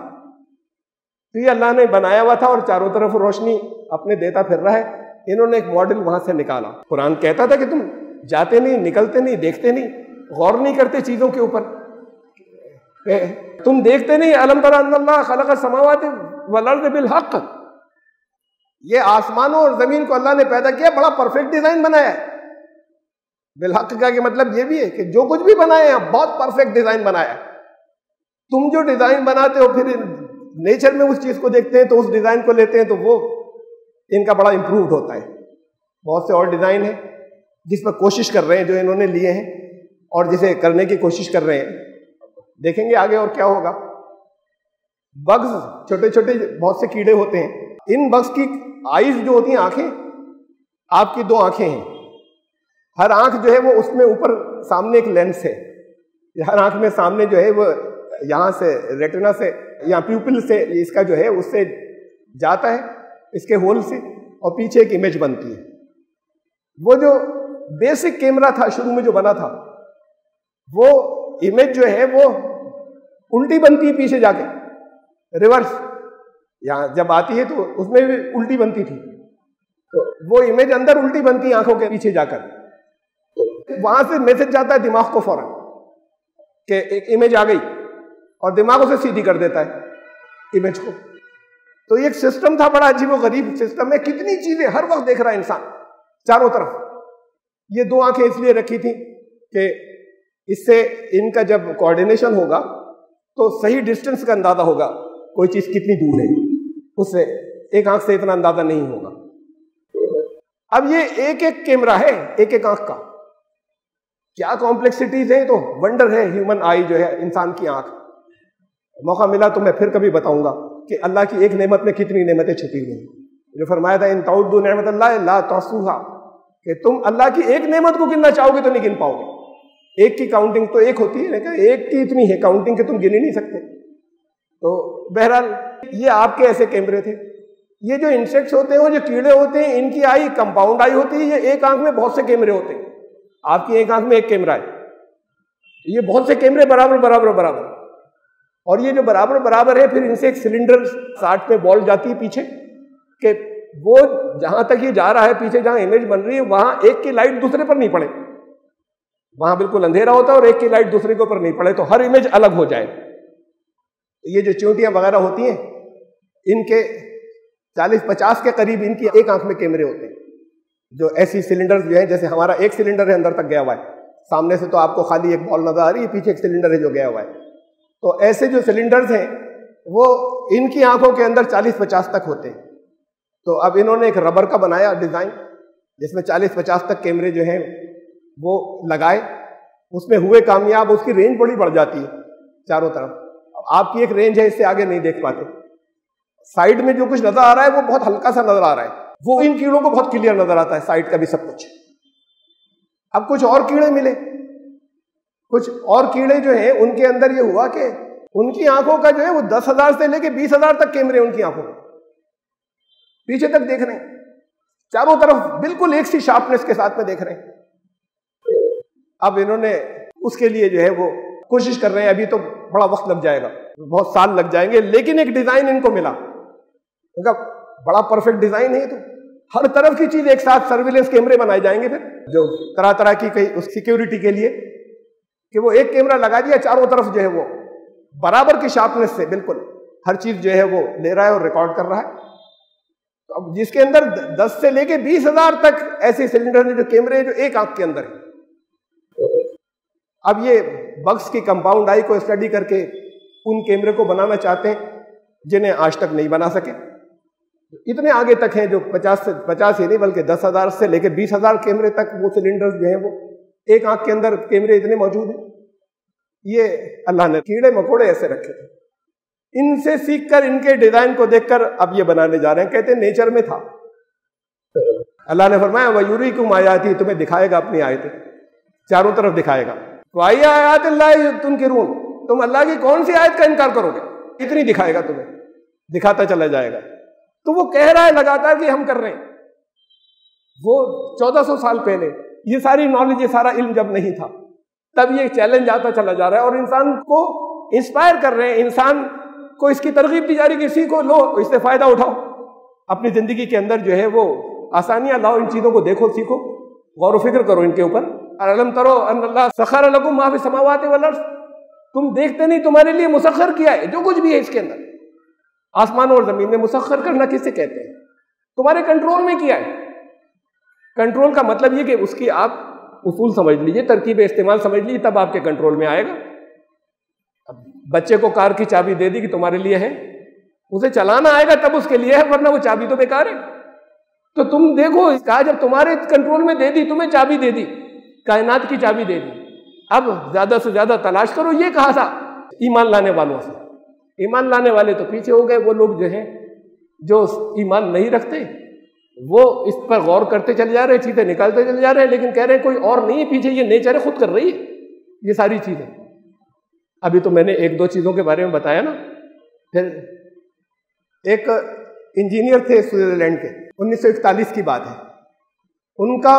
تو یہ اللہ نے بنایا ہوا تھا اور چاروں طرف روشنی اپنے دیتا پھر رہا ہے۔ انہوں نے ایک ماڈل وہاں سے نکالا۔ قرآن کہتا تھا کہ تم جاتے نہیں، نکلتے نہیں، دیکھتے نہیں، غور نہیں کرتے چیزوں کے اوپر، تم دیکھتے نہیں۔ الم تر ان اللہ خلق السماوات والارض بالحق، یہ آسمانوں اور زمین کو اللہ نے پیدا کیا، بڑا پرفیکٹ ڈیزائن بنایا ہے۔ بالحق کا کہ مطلب یہ بھی ہے کہ جو کچھ بھی بنائے ہیں بہت پرفیکٹ ڈیزائن بنایا ہے۔ تم جو ڈیزائن بناتے ہو پھر نیچر میں اس چیز کو دیکھتے ہیں تو اس ڈیزائن کو لیتے ہیں تو وہ ان کا بڑا امپرووڈ ہوتا ہے۔ بہت سے اور ڈیزائن ہیں جس پر کوشش کر رہے ہیں جو انہوں نے لیے ہیں اور جسے کرنے کی کوشش کر رہے ہیں، دیکھیں گے آگے اور کیا ہوگا۔ بگز چھوٹے چھوٹے بہت سے کیڑے ہوتے ہیں، ان بگز کی آئیز جو ہوتی ہیں، آنکھیں، آپ کی 2 آنکھیں ہیں، ہر آنکھ جو ہے وہ اس میں اوپر سامنے ایک لینس ہے، ہر آنکھ میں سامنے جو ہے وہ یہاں سے ریٹنا سے یا پیوپل سے اس کا جو ہے اس سے جاتا ہے اس کے ہول سے اور پیچھے ایک امیج بنتی ہے۔ وہ جو بیسک کیمرہ تھا شروع میں جو بنا تھا وہ امیج جو ہے وہ الٹی بنتی ہے پیچھے جا کے، ریورس، یہاں جب آتی ہے تو اس میں بھی الٹی بنتی تھی، تو وہ امیج اندر الٹی بنتی ہے آنکھوں کے پیچھے جا کر، وہاں سے میسج جاتا ہے دماغ کو فوراً کہ ایک امیج آ گئی اور دماغ اسے سیدھی کر دیتا ہے امیج کو۔ تو یہ ایک سسٹم تھا، بڑا عجیب و غریب سسٹم ہے، کتنی چیزیں ہر وقت دیکھ رہا ہے انسان چاروں طرف۔ یہ 2 آنکھیں اس لیے رکھی تھیں کہ اس سے ان کا جب کوآرڈینیشن ہوگا تو صحیح ڈسٹنس کا اندازہ ہوگا، کوئی چیز کتنی دور ہے، اس سے ایک آنکھ سے اتنا اندازہ نہیں ہوگا۔ اب یہ ایک ایک کیمرہ ہے ایک ایک آنکھ کا، کیا کمپلیکسٹیز ہیں، تو ونڈر ہے ہیومن آئی جو ہے انسان کی آنکھ۔ موقع ملا تو میں پھر کبھی بتاؤں گا کہ اللہ کی ایک نعمت میں کتنی نعمتیں چھپی ہوئی ہیں، جو فرمایا تھا ان تعدوا نعمت اللہ لا تحصوها، کہ تم اللہ کی ایک نعمت کو گننا چاہو گے تو نہیں گن پاؤ گے۔ ایک کی کاؤنٹنگ تو ایک ہوتی ہے لیکن ایک کی اتنی ہے کاؤنٹنگ کہ تم گن ہی نہیں سکتے۔ تو بہرحال یہ آپ کے ایسے کیمرے تھے۔ یہ جو انسیکٹس ہوتے ہیں، وہ جو کیڑے ہوتے ہیں، ان کی آئی کمپاؤنڈ آئی ہوتی ہے، یہ ایک آنکھ میں بہت سے کیمرے ہوتے ہیں، آپ کی ایک آنکھ میں ایک کیمرہ ہے، یہ بہت سے کیمرے برابر برابر برابر، اور یہ جو برابر برابر ہے پھر ان سے ایک سلنڈر 60 میں بال جاتی ہے پیچھے کہ وہ جہاں تک یہ جا رہا ہے پیچھے جہاں امیج بن رہی ہے وہاں ایک کی لائٹ دوسرے پر نہیں پڑے، وہاں بالکل اندھیرا ہوتا ہے اور ایک کی لائٹ دوسرے کے اوپر نہیں پڑے تو ہر امیج الگ ہو جائے۔ یہ جو چونٹیاں وغیرہ ہوتی ہیں ان کے 40-50 کے قریب ان کی ایک آنکھ میں کیمرے ہوتے ہیں، جو ایسی سلنڈر جو ہیں جیسے ہمارا ایک سلنڈر ہے اندر تک گیا ہوا ہے، سامنے سے تو آپ کو خالی ایک بال نظر آ رہی ہے، پیچھے ایک سلنڈر ہے جو گیا ہوا ہے، تو ایسے جو سلنڈرز ہیں وہ ان کی آنکھوں کے اندر 40-50 تک ہوتے ہیں۔ تو اب انہوں نے ایک ربر کا بنایا ڈیزائن جس میں 40-50 تک کیمرے جو ہیں وہ لگائے، اس میں ہوئے کامیاب، اس کی رینج بڑی بڑھ جاتی ہے چاروں طرف، آپ کی ایک رینج ہے اس سے آگے نہیں دیکھ پاتے، سائڈ میں جو کچھ نظر آ رہا ہے وہ بہت ہلکا سا نظر آ رہا ہے، وہ ان کیڑوں کو بہت کلیئر نظر آتا ہے سائڈ کا بھی سب کچھ۔ اب کچھ اور کیڑے ملے، کچھ اور کیڑے جو ہیں ان کے اندر یہ ہوا کہ ان کی آنکھوں کا جو ہے وہ 10,000 سے لے کے 20,000 تک کیمرے ان کی آنکھوں میں پیچھے تک دیکھ رہے ہیں، چاروں طرف بالکل ایک سی شارپنیس کے ساتھ میں دیکھ رہے ہیں۔ اب انہوں نے اس کے لیے جو ہے وہ کوشش کر رہے ہیں، ابھی تو بڑا وقت لگ جائے گا، بہت سال لگ جائیں گے، لیکن ایک ڈیزائن ان کو ملا، بڑا پرفیکٹ ڈیزائن ہے، تو ہر طرف کی چیز ایک ساتھ، سرویلنس کیمرے بنائے جائیں گے پھر جو طرح طرح کی کئی اس سیکیورٹی کے لیے، کہ وہ ایک کیمرہ لگا دیا چاروں طرف جو ہے وہ برابر کی شارپنیس سے بالکل ہر چیز جو ہے وہ لے رہا ہے اور ریکارڈ کر رہا ہے۔ تو اب جس کے اندر 10 سے لے کے 20,000 تک ایسے سلنڈر ہیں جو کیمرے ہیں جو ایک آنکھ کے اندر ہے۔ اب یہ بگس کی کمپاؤنڈ آئی کو اسٹڈی کر کے ان کیمرے کو بنانا چاہتے ہیں، جنہیں آج تک نہیں بنا سکے. اتنے آگے تک ہیں جو 50 ہی نہیں بلکہ 10,000 سے لے کے 20,000 کیمرے تک وہ سلنڈرز جو ہیں وہ ایک آنکھ کے اندر کیمرے اتنے موجود ہیں. یہ اللہ نے کیڑے مکوڑے ایسے رکھے تھے. ان سے سیکھ کر ان کے ڈیزائن کو دیکھ کر اب یہ بنانے جا رہے ہیں. کہتے ہیں نیچر میں تھا. اللہ نے فرمایا وَيُرِيكُمْ آيَاتِهِ تمہیں دکھائے گا اپنی آیتیں, چاروں طرف دکھائے گا. وَأَيَّ آیَاتِ اللَّهِ تُنْكِرُونَ تم اللہ کی کون سی آیت کا انکار کرو گے؟ اتنی دکھائے گا تمہیں, دکھاتا چلا جائے گا. تو وہ کہہ رہا ہے لگاتار کہ ہم کر رہے ہیں. وہ 1400 سال پہلے یہ ساری نالج, یہ سارا علم جب نہیں تھا, تب یہ چیلنج آتا چلا جا رہا ہے اور انسان کو انسپائر کر رہے ہیں, انسان کو اس کی ترغیب دی جا رہی ہے کہ سیکھو, لو, اس سے فائدہ اٹھاؤ, اپنی زندگی کے اندر جو ہے وہ آسانیاں لاؤ, ان چیزوں کو دیکھو, سیکھو, غور و فکر کرو ان کے اوپر. الم ترو ان اللہ سخر لکم ما فی السماوات والارض تم دیکھتے نہیں تمہارے لیے مسخر کیا ہے جو کچھ بھی ہے اس کے اندر, آسمان اور زمین میں. مسخر کرنا کس سے کہتے ہیں؟ تمہارے کنٹرول میں کیا ہے. کنٹرول کا مطلب یہ کہ اس کی آپ اصول سمجھ لیجئے, ترکیب استعمال سمجھ لیجئے, تب آپ کے کنٹرول میں آئے گا. اب بچے کو کار کی چابی دے دی کہ تمہارے لیے ہے, اسے چلانا آئے گا تب اس کے لیے ہے, ورنہ وہ چابی تو بیکار ہے. تو تم دیکھو, کہا جب تمہارے کنٹرول میں دے دی, تمہیں چابی دے دی, کائنات کی چابی دے دی, اب زیادہ سے زیادہ تلاش کرو. یہ کہا تھا ایمان لانے والوں سے. ایمان لانے والے تو پیچھے ہو گئے. وہ لوگ جو ہیں جو ایمان نہیں رکھتے وہ اس پر غور کرتے چلے جا رہے ہیں, چیزیں نکالتے چلے جا رہے ہیں, لیکن کہہ رہے ہیں کوئی اور نہیں ہے پیچھے, یہ نیچر خود کر رہی ہے یہ ساری چیزیں. ابھی تو میں نے 1-2 چیزوں کے بارے میں بتایا نا. پھر ایک انجینئر تھے سوئٹزرلینڈ کے, 1941 کی بات ہے. ان کا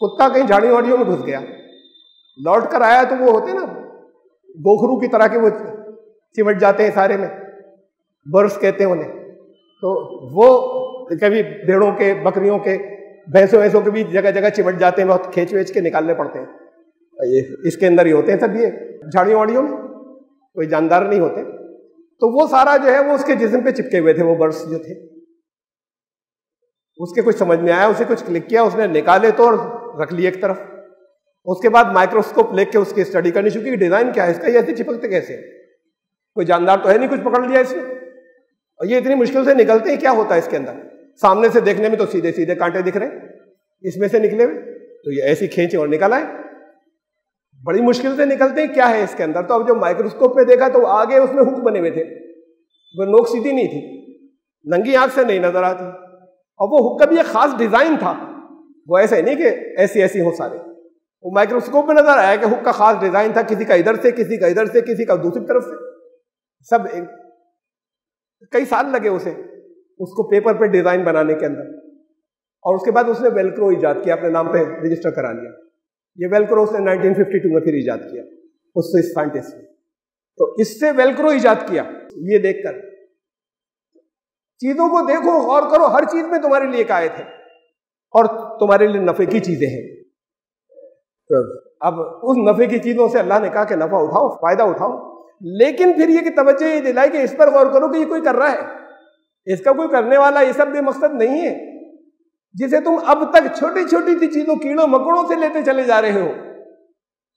کتا کہیں جھاڑیوں واڑیوں میں گھس گیا, لوٹ کر آیا تو وہ ہوتے نا گوکھرو کی طرح کے, وہ چمٹ جاتے ہیں سارے میں, برس کہتے ہیں انہیں. تو وہ کبھی بھیڑوں کے, بکریوں کے, بھینسوں کے بھی جگہ جگہ چمٹ جاتے ہیں, بہت کھینچ ویچ کے نکالنے پڑتے ہیں. یہ اس کے اندر ہی ہوتے ہیں سب, یہ جھاڑیوں واڑیوں میں کوئی جاندار نہیں ہوتے. تو وہ سارا جو ہے وہ اس کے جسم پہ چپکے ہوئے تھے, وہ برس جو تھے. اس کے کچھ سمجھ میں آیا, اسے کچھ کلک کیا, اس نے نکالے تو اور رکھ لیے ایک طرف. اس کے بعد مائکروسکوپ لے کے اس کی اسٹڈی کرنی شروع کی, ڈیزائن کیا ہے اس کا, یہ ایسے چپکتے کیسے, کوئی جاندار تو ہے نہیں, کچھ پکڑ لیا اس نے, اور یہ اتنی مشکل سے نکلتے ہیں, کیا ہوتا ہے اس کے اندر. سامنے سے دیکھنے میں تو سیدھے سیدھے کانٹے دکھ رہے ہیں, اس میں سے نکلے ہوئے, تو یہ ایسی کھینچے اور نکل آئے, بڑی مشکل سے نکلتے ہیں, کیا ہے اس کے اندر. تو اب جو مائکروسکوپ میں دیکھا تو آگے اس میں ہک بنے ہوئے تھے, وہ نوک سیدھی نہیں تھی, ننگی آنکھ سے نہیں نظر آتی. اور وہ حک کا بھی ایک خاص ڈیزائن تھا, وہ ایسے نہیں کہ ایسی ہوں سارے. وہ مائکروسکوپ میں نظر آیا کہ حک کا خاص ڈیزائن تھا, کسی کا ادھر سے, کسی کا ادھر سے, کسی کا دوسری طرف سے, سب کئی سال لگے اسے اس کو پیپر پہ ڈیزائن بنانے کے اندر. اور اس کے بعد اس نے ویلکرو ایجاد کیا, اپنے نام پہ رجسٹر کرا لیا. یہ ویلکرو اس نے 1952 میں پھر ایجاد کیا اس سے سائنٹسٹ نے. تو اس سے ویلکرو ایجاد کیا. یہ دیکھ کر چیزوں کو دیکھو, غور کرو, ہر چیز میں تمہارے لیے ایک آیت ہے اور تمہارے لیے نفع کی چیزیں ہیں. اب اس نفع کی چیزوں سے اللہ نے کہا کہ نفع اٹھاؤ, فائدہ اٹھاؤ, لیکن پھر یہ کہ توجہ یہ دلائی کہ اس پر غور کرو کہ یہ کوئی کر رہا ہے, اس کا کوئی کرنے والا, یہ سب بے مقصد نہیں ہے جسے تم اب تک چھوٹی چھوٹی سی چیزوں, کیڑوں مکڑوں سے لیتے چلے جا رہے ہو.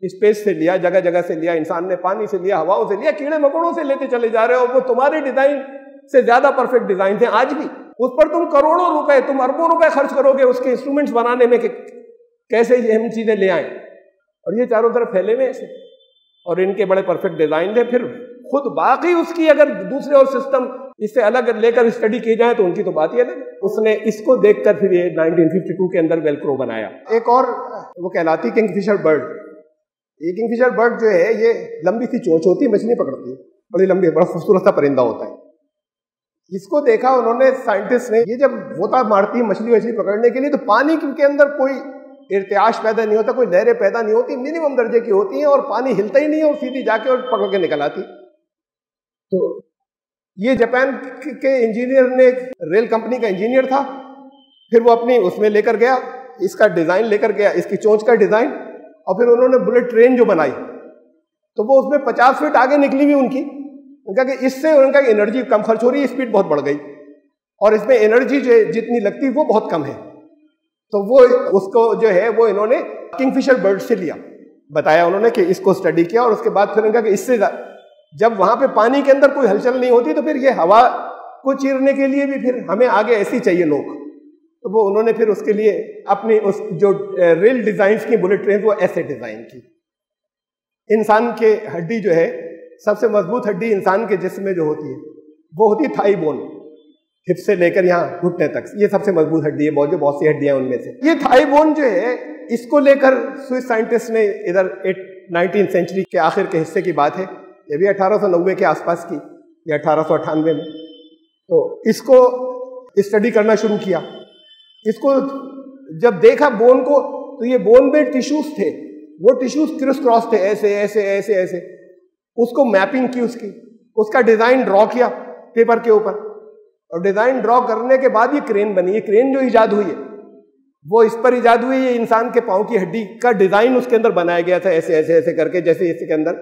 اسپیس سے لیا, جگہ جگہ سے لیا, انسان نے پانی سے لیا, ہواؤں سے لیا, کیڑے مکڑوں سے لیتے چلے جا رہے ہو. وہ تمہارے ڈیزائن سے زیادہ پرفیکٹ ڈیزائن تھے آج بھی. اس پر تم کروڑوں روپے, تم اربوں روپے خرچ کرو گے اس کے انسٹرومنٹس بنانے میں کہ کیسے یہ ہم چیزیں لے آئیں, اور یہ چاروں طرف پھیلے ہوئے ایسے, اور ان کے بڑے پرفیکٹ ڈیزائن تھے. پھر خود باقی اس کی اگر دوسرے اور سسٹم اس سے الگ لے کر اسٹڈی کی جائے تو ان کی تو بات ہی الگ. اس نے اس کو دیکھ کر پھر یہ 1952 کے اندر ویلکرو بنایا. ایک اور وہ کہلاتی کنگ فشر برڈ. یہ کنگ فشر برڈ جو ہے یہ لمبی سی چونچ ہوتی ہے, مچھلی پکڑتی ہے, بڑی لمبی, بڑا خوبصورت سا پرندہ ہوتا ہے. اس کو دیکھا انہوں نے, سائنٹسٹ نے, یہ جب غوطہ مارتی ہے مچھلی پکڑنے کے لیے تو پانی کے اندر کوئی ارتعاش پیدا نہیں ہوتا, کوئی لہریں پیدا نہیں ہوتی, منیمم درجے کی ہوتی ہیں, اور پانی ہلتا ہی نہیں ہے, اور سیدھی جا کے اور پکڑ کے نکل آتی. تو یہ جاپان کے انجینئر نے, ریل کمپنی کا انجینئر تھا, پھر وہ اپنی اس میں لے کر گیا, اس کا ڈیزائن لے کر گیا, اس کی چونچ کا ڈیزائن, اور پھر انہوں نے بلٹ ٹرین جو بنائی تو وہ اس میں 50 فٹ آگے نکلی ہوئی ان کی. ان کا کہ اس سے ان کا انرجی کم خرچ ہو رہی ہے, اسپیڈ بہت بڑھ گئی, اور اس میں انرجی جو جتنی لگتی وہ بہت کم ہے. تو وہ اس کو جو ہے وہ انہوں نے کنگ فشر برڈ سے لیا, بتایا انہوں نے کہ اس کو اسٹڈی کیا, اور اس کے بعد پھر ان کا کہ اس سے جب وہاں پہ پانی کے اندر کوئی ہلچل نہیں ہوتی تو پھر یہ ہوا کو چیرنے کے لیے بھی پھر ہمیں آگے ایسی چاہیے لوگ. تو وہ انہوں نے پھر اس کے لیے اپنی اس جو ریل ڈیزائنس کی بلٹ ٹرین وہ ایسے ڈیزائن کی. انسان کے ہڈی جو ہے سب سے مضبوط ہڈی انسان کے جسم میں جو ہوتی ہے وہ ہوتی ہے تھائی بون, ہپ سے لے کر یہاں گھٹنے تک, یہ سب سے مضبوط ہڈی ہے. بہت سی ہڈیاں ان میں سے یہ تھائی بون جو ہے اس کو لے کر سوئس سائنٹسٹ نے ادھر 19 سینچری کے آخر کے حصے کی بات ہے, یہ بھی 1890 کے آس پاس کی یا 1898 میں, تو اس کو اسٹڈی کرنا شروع کیا. اس کو جب دیکھا بون کو تو یہ بون میں ٹیشوز تھے, وہ ٹیشوز کرس کراس تھے, ایسے ایسے ایسے ایسے. اس کو میپنگ کی, اس کا ڈیزائن ڈرا کیا پیپر کے اوپر, اور ڈیزائن ڈرا کرنے کے بعد یہ کرین بنی. یہ کرین جو ایجاد ہوئی ہے وہ اس پر ایجاد ہوئی ہے, انسان کے پاؤں کی ہڈی کا ڈیزائن اس کے اندر بنایا گیا تھا ایسے ایسے ایسے کر کے, جیسے اس کے اندر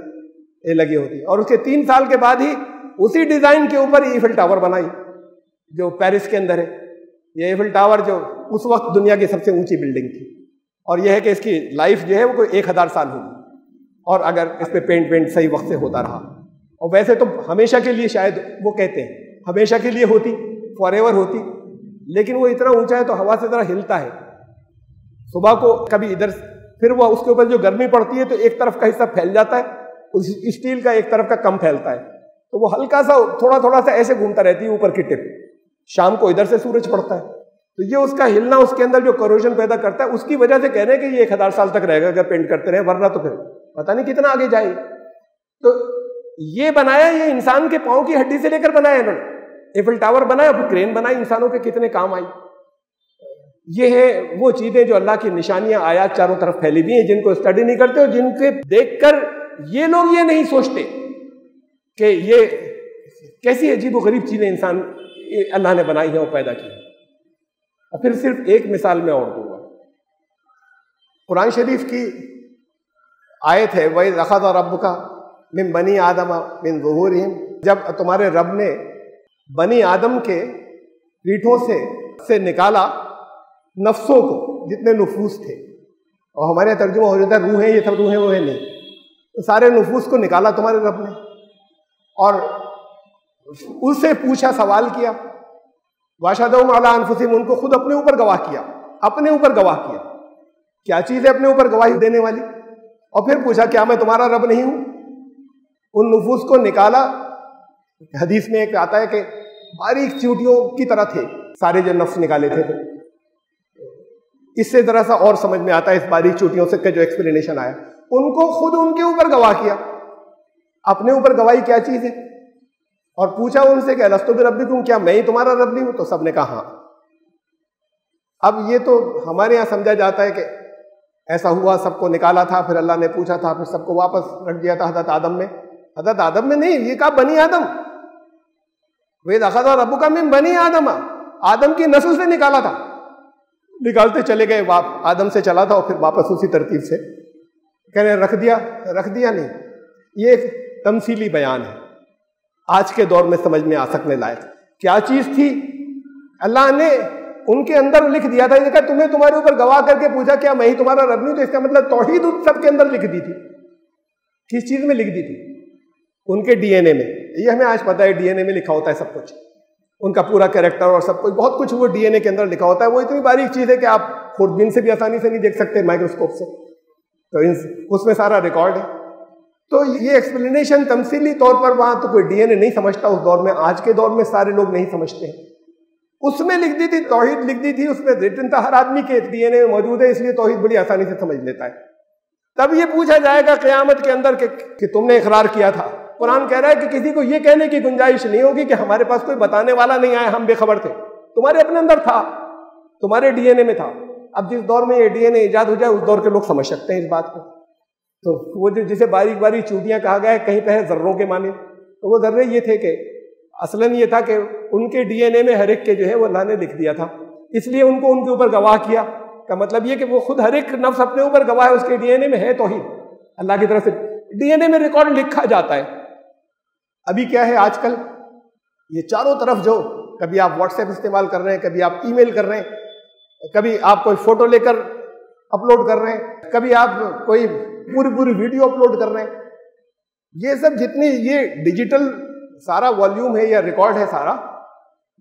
یہ لگی ہوتی. اور اس کے 3 سال کے بعد ہی اسی ڈیزائن کے اوپر ایفل ٹاور بنائی جو پیرس کے اندر ہے. یہ ایفل ٹاور جو اس وقت دنیا کی سب سے اونچی بلڈنگ تھی, اور یہ ہے کہ اس کی لائف جو ہے وہ کوئی 1000 سال ہوگی, اور اگر اس پہ پینٹ صحیح وقت سے ہوتا رہا. اور ویسے تو ہمیشہ کے لیے شاید وہ کہتے ہیں ہمیشہ کے لیے ہوتی, فار ایور ہوتی, لیکن وہ اتنا اونچا ہے تو ہوا سے ذرا ہلتا ہے. صبح کو کبھی ادھر, پھر وہ اس کے اوپر جو گرمی پڑتی ہے تو ایک طرف کا حصہ پھیل جاتا ہے, اس اسٹیل کا ایک طرف کا کم پھیلتا ہے, تو وہ ہلکا سا تھوڑا سا ایسے گھومتا رہتی ہے اوپر کی ٹپ. شام کو ادھر سے سورج پڑتا ہے تو یہ اس کا ہلنا اس کے اندر جو کروشن پیدا کرتا ہے, اس کی وجہ سے کہہ رہے ہیں کہ یہ 1000 سال تک رہے گا اگر پینٹ کرتے رہے, ورنہ تو پھر پتہ نہیں کتنا آگے جائے. تو یہ بنایا, یہ انسان کے پاؤں کی ہڈی سے لے کر بنایا انہوں نے. ایفل ٹاور بنایا, پھر کرین بنائی, انسانوں کے کتنے کام آئی. یہ ہے وہ چیزیں جو اللہ کی نشانیاں آیات چاروں طرف پھیلی ہوئی ہیں, جن کو اسٹڈی نہیں کرتے, اور جن کے دیکھ کر یہ لوگ یہ نہیں سوچتے کہ یہ کیسی عجیب و غریب چیزیں انسان اللہ نے بنائی ہیں اور پیدا کی. اور پھر صرف ایک مثال میں اور دوں گا. قرآن شریف کی آیت ہے وَإِذْ أَخَذَ رَبُّكَ مِن بَنِي آدَمَ مِن ظُهُورِهِمْ, جب تمہارے رب نے بنی آدم کے پیٹھوں سے نکالا نفسوں کو, جتنے نفوس تھے, اور ہمارے ترجمہ ہو جاتا ہے روحیں, یہ سب روحیں ووہیں نہیں, سارے نفوس کو نکالا تمہارے رب نے, اور اس سے پوچھا, سوال کیا, وَأَشْهَدَهُمْ عَلَىٰ أَنفُسِهِمْ, ان کو خود اپنے اوپر گواہ کیا, اپنے اوپر گواہ کیا. کیا چیز ہے اپنے اوپر گواہی دینے والی؟ اور پھر پوچھا کیا میں تمہارا رب نہیں ہوں؟ ان نفوس کو نکالا. حدیث میں ایک آتا ہے کہ باریک چیونٹیوں کی طرح تھے سارے جو نفس نکالے تھے. اس سے ذرا سا اور سمجھ میں آتا ہے اس باریک چیونٹیوں سے کہ جو ایکسپلینیشن آیا, ان کو خود ان کے اوپر گواہ کیا. اپنے اوپر گواہی کیا چیز ہے؟ اور پوچھا ان سے کہ الستو بربکم, کیا میں ہی تمہارا رب نہیں ہوں؟ تو سب نے کہا ہاں. اب یہ تو ہمارے یہاں سمجھا جاتا ہے کہ ایسا ہوا, سب کو نکالا تھا, پھر اللہ نے پوچھا تھا, پھر سب کو واپس رکھ دیا تھا حضرت آدم میں. حضرت آدم میں نہیں, یہ کہا بنی آدم. وَإِذْ أَخَذَ رَبُّكَ مِن بَنِي آدَمَ, آدم کی نسل سے نکالا تھا. نکالتے چلے گئے, آدم سے چلا تھا, اور پھر واپس اسی ترتیب سے کہنے رکھ دیا نہیں. یہ ایک تمثیلی بیان ہے, آج کے دور میں سمجھ میں آ سکنے لائق. کیا چیز تھی؟ اللہ نے ان کے اندر لکھ دیا تھا. یہ کہا تمہیں تمہارے اوپر گواہ کر کے پوچھا کیا میں ہی تمہارا رب نہیں, تو اس کا مطلب توحید سب کے اندر لکھ دی تھی. کس چیز میں لکھ دی تھی؟ ان کے ڈی این اے میں. یہ ہمیں آج پتہ ہے ڈی این اے میں لکھا ہوتا ہے سب کچھ, ان کا پورا کریکٹر اور سب کچھ, بہت کچھ وہ ڈی این اے کے اندر لکھا ہوتا ہے. وہ اتنی باریک چیز ہے کہ آپ خوردبین سے بھی آسانی سے نہیں دیکھ سکتے, مائکروسکوپ سے, تو اس میں سارا ریکارڈ ہے. تو یہ ایکسپلینیشن تمثیلی طور پر وہاں تو کوئی ڈی این اے نہیں سمجھتا اس دور میں, آج کے دور میں سارے لوگ نہیں سمجھتے ہیں. اس میں لکھ دی تھی, توحید لکھ دی تھی, اس میں ریٹن تھا, ہر آدمی کے ڈی این اے میں موجود ہے, اس لیے توحید بڑی آسانی سے سمجھ لیتا ہے. تب یہ پوچھا جائے گا قیامت کے اندر کہ تم نے اقرار کیا تھا. قرآن کہہ رہا ہے کہ کسی کو یہ کہنے کی گنجائش نہیں ہوگی کہ ہمارے پاس کوئی بتانے والا نہیں آیا, ہم بے خبر تھے. تمہارے اپنے اندر تھا, تمہارے ڈی این اے میں تھا. اب جس دور میں یہ ڈی این اے ایجاد ہو جائے اس دور کے لوگ سمجھ سکتے ہیں اس بات کو. تو وہ جو جسے باریک باریک چوٹیاں کہا گیا ہے, کہیں پہ ہے ذروں کے معنی, تو وہ ذرے یہ تھے کہ اصلاً یہ تھا کہ ان کے ڈی این اے میں ہر ایک کے جو ہے وہ اللہ نے لکھ دیا تھا, اس لیے ان کو ان کے اوپر گواہ کیا. کا مطلب یہ کہ وہ خود ہر ایک نفس اپنے اوپر گواہ ہے, اس کے ڈی این اے میں ہے توحید. اللہ کی طرف سے ڈی این اے میں ریکارڈ لکھا جاتا ہے. ابھی کیا ہے آج کل, یہ چاروں طرف جو کبھی آپ واٹس ایپ استعمال کر رہے ہیں, کبھی آپ ای میل کر رہے ہیں, کبھی آپ کوئی فوٹو لے کر اپلوڈ کر رہے ہیں, کبھی آپ کوئی پوری ویڈیو اپلوڈ کر رہے ہیں, یہ سب جتنی یہ ڈیجیٹل سارا والیوم ہے یا ریکارڈ ہے سارا،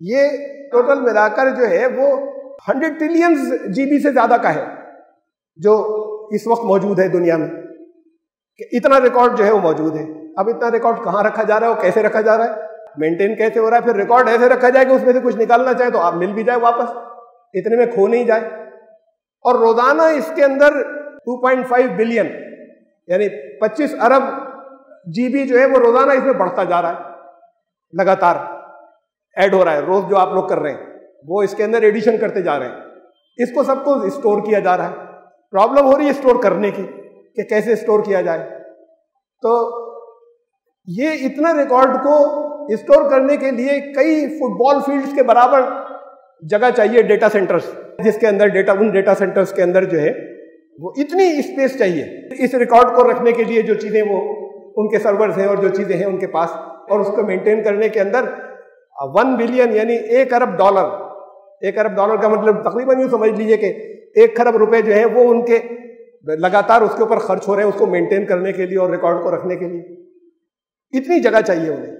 یہ ٹوٹل ملا کر جو ہے وہ 100 ٹریلین GB سے زیادہ کا ہے جو اس وقت موجود ہے دنیا میں، کہ اتنا ریکارڈ جو ہے وہ موجود ہے۔ اب اتنا ریکارڈ کہاں رکھا جا رہا ہے اور کیسے رکھا جا رہا ہے، مینٹین کیسے ہو رہا ہے، پھر ریکارڈ ایسے رکھا جائے کہ اس میں سے کچھ نکالنا چاہے تو آپ مل بھی جائے واپس، اتنے میں کھو نہیں جائے۔ اور روزانہ اس کے اندر 2.5 بلین یعنی 25 ارب GB جو ہے وہ روزانہ اس میں بڑھتا جا رہا ہے، لگاتار ایڈ ہو رہا ہے۔ روز جو آپ لوگ کر رہے ہیں وہ اس کے اندر ایڈیشن کرتے جا رہے ہیں، اس کو سب کو اسٹور کیا جا رہا ہے۔ پرابلم ہو رہی ہے اسٹور کرنے کی کہ کیسے اسٹور کیا جائے۔ تو یہ اتنا ریکارڈ کو اسٹور کرنے کے لیے کئی فٹ بال فیلڈز کے برابر جگہ چاہیے، ڈیٹا سینٹرز، جس کے اندر ان ڈیٹا سینٹرز کے اندر جو ہے وہ اتنی اسپیس چاہیے اس ریکارڈ کو رکھنے کے لیے، جو چیزیں وہ ان کے سرورز ہیں اور جو چیزیں ہیں ان کے پاس، اور اس کو مینٹین کرنے کے اندر 1 بلین یعنی $1 ارب۔ $1 ارب کا مطلب تقریباً یوں سمجھ لیجئے کہ 1 کھرب روپے جو ہیں وہ ان کے لگاتار اس کے اوپر خرچ ہو رہے ہیں، اس کو مینٹین کرنے کے لیے اور ریکارڈ کو رکھنے کے لیے اتنی جگہ چاہیے انہیں۔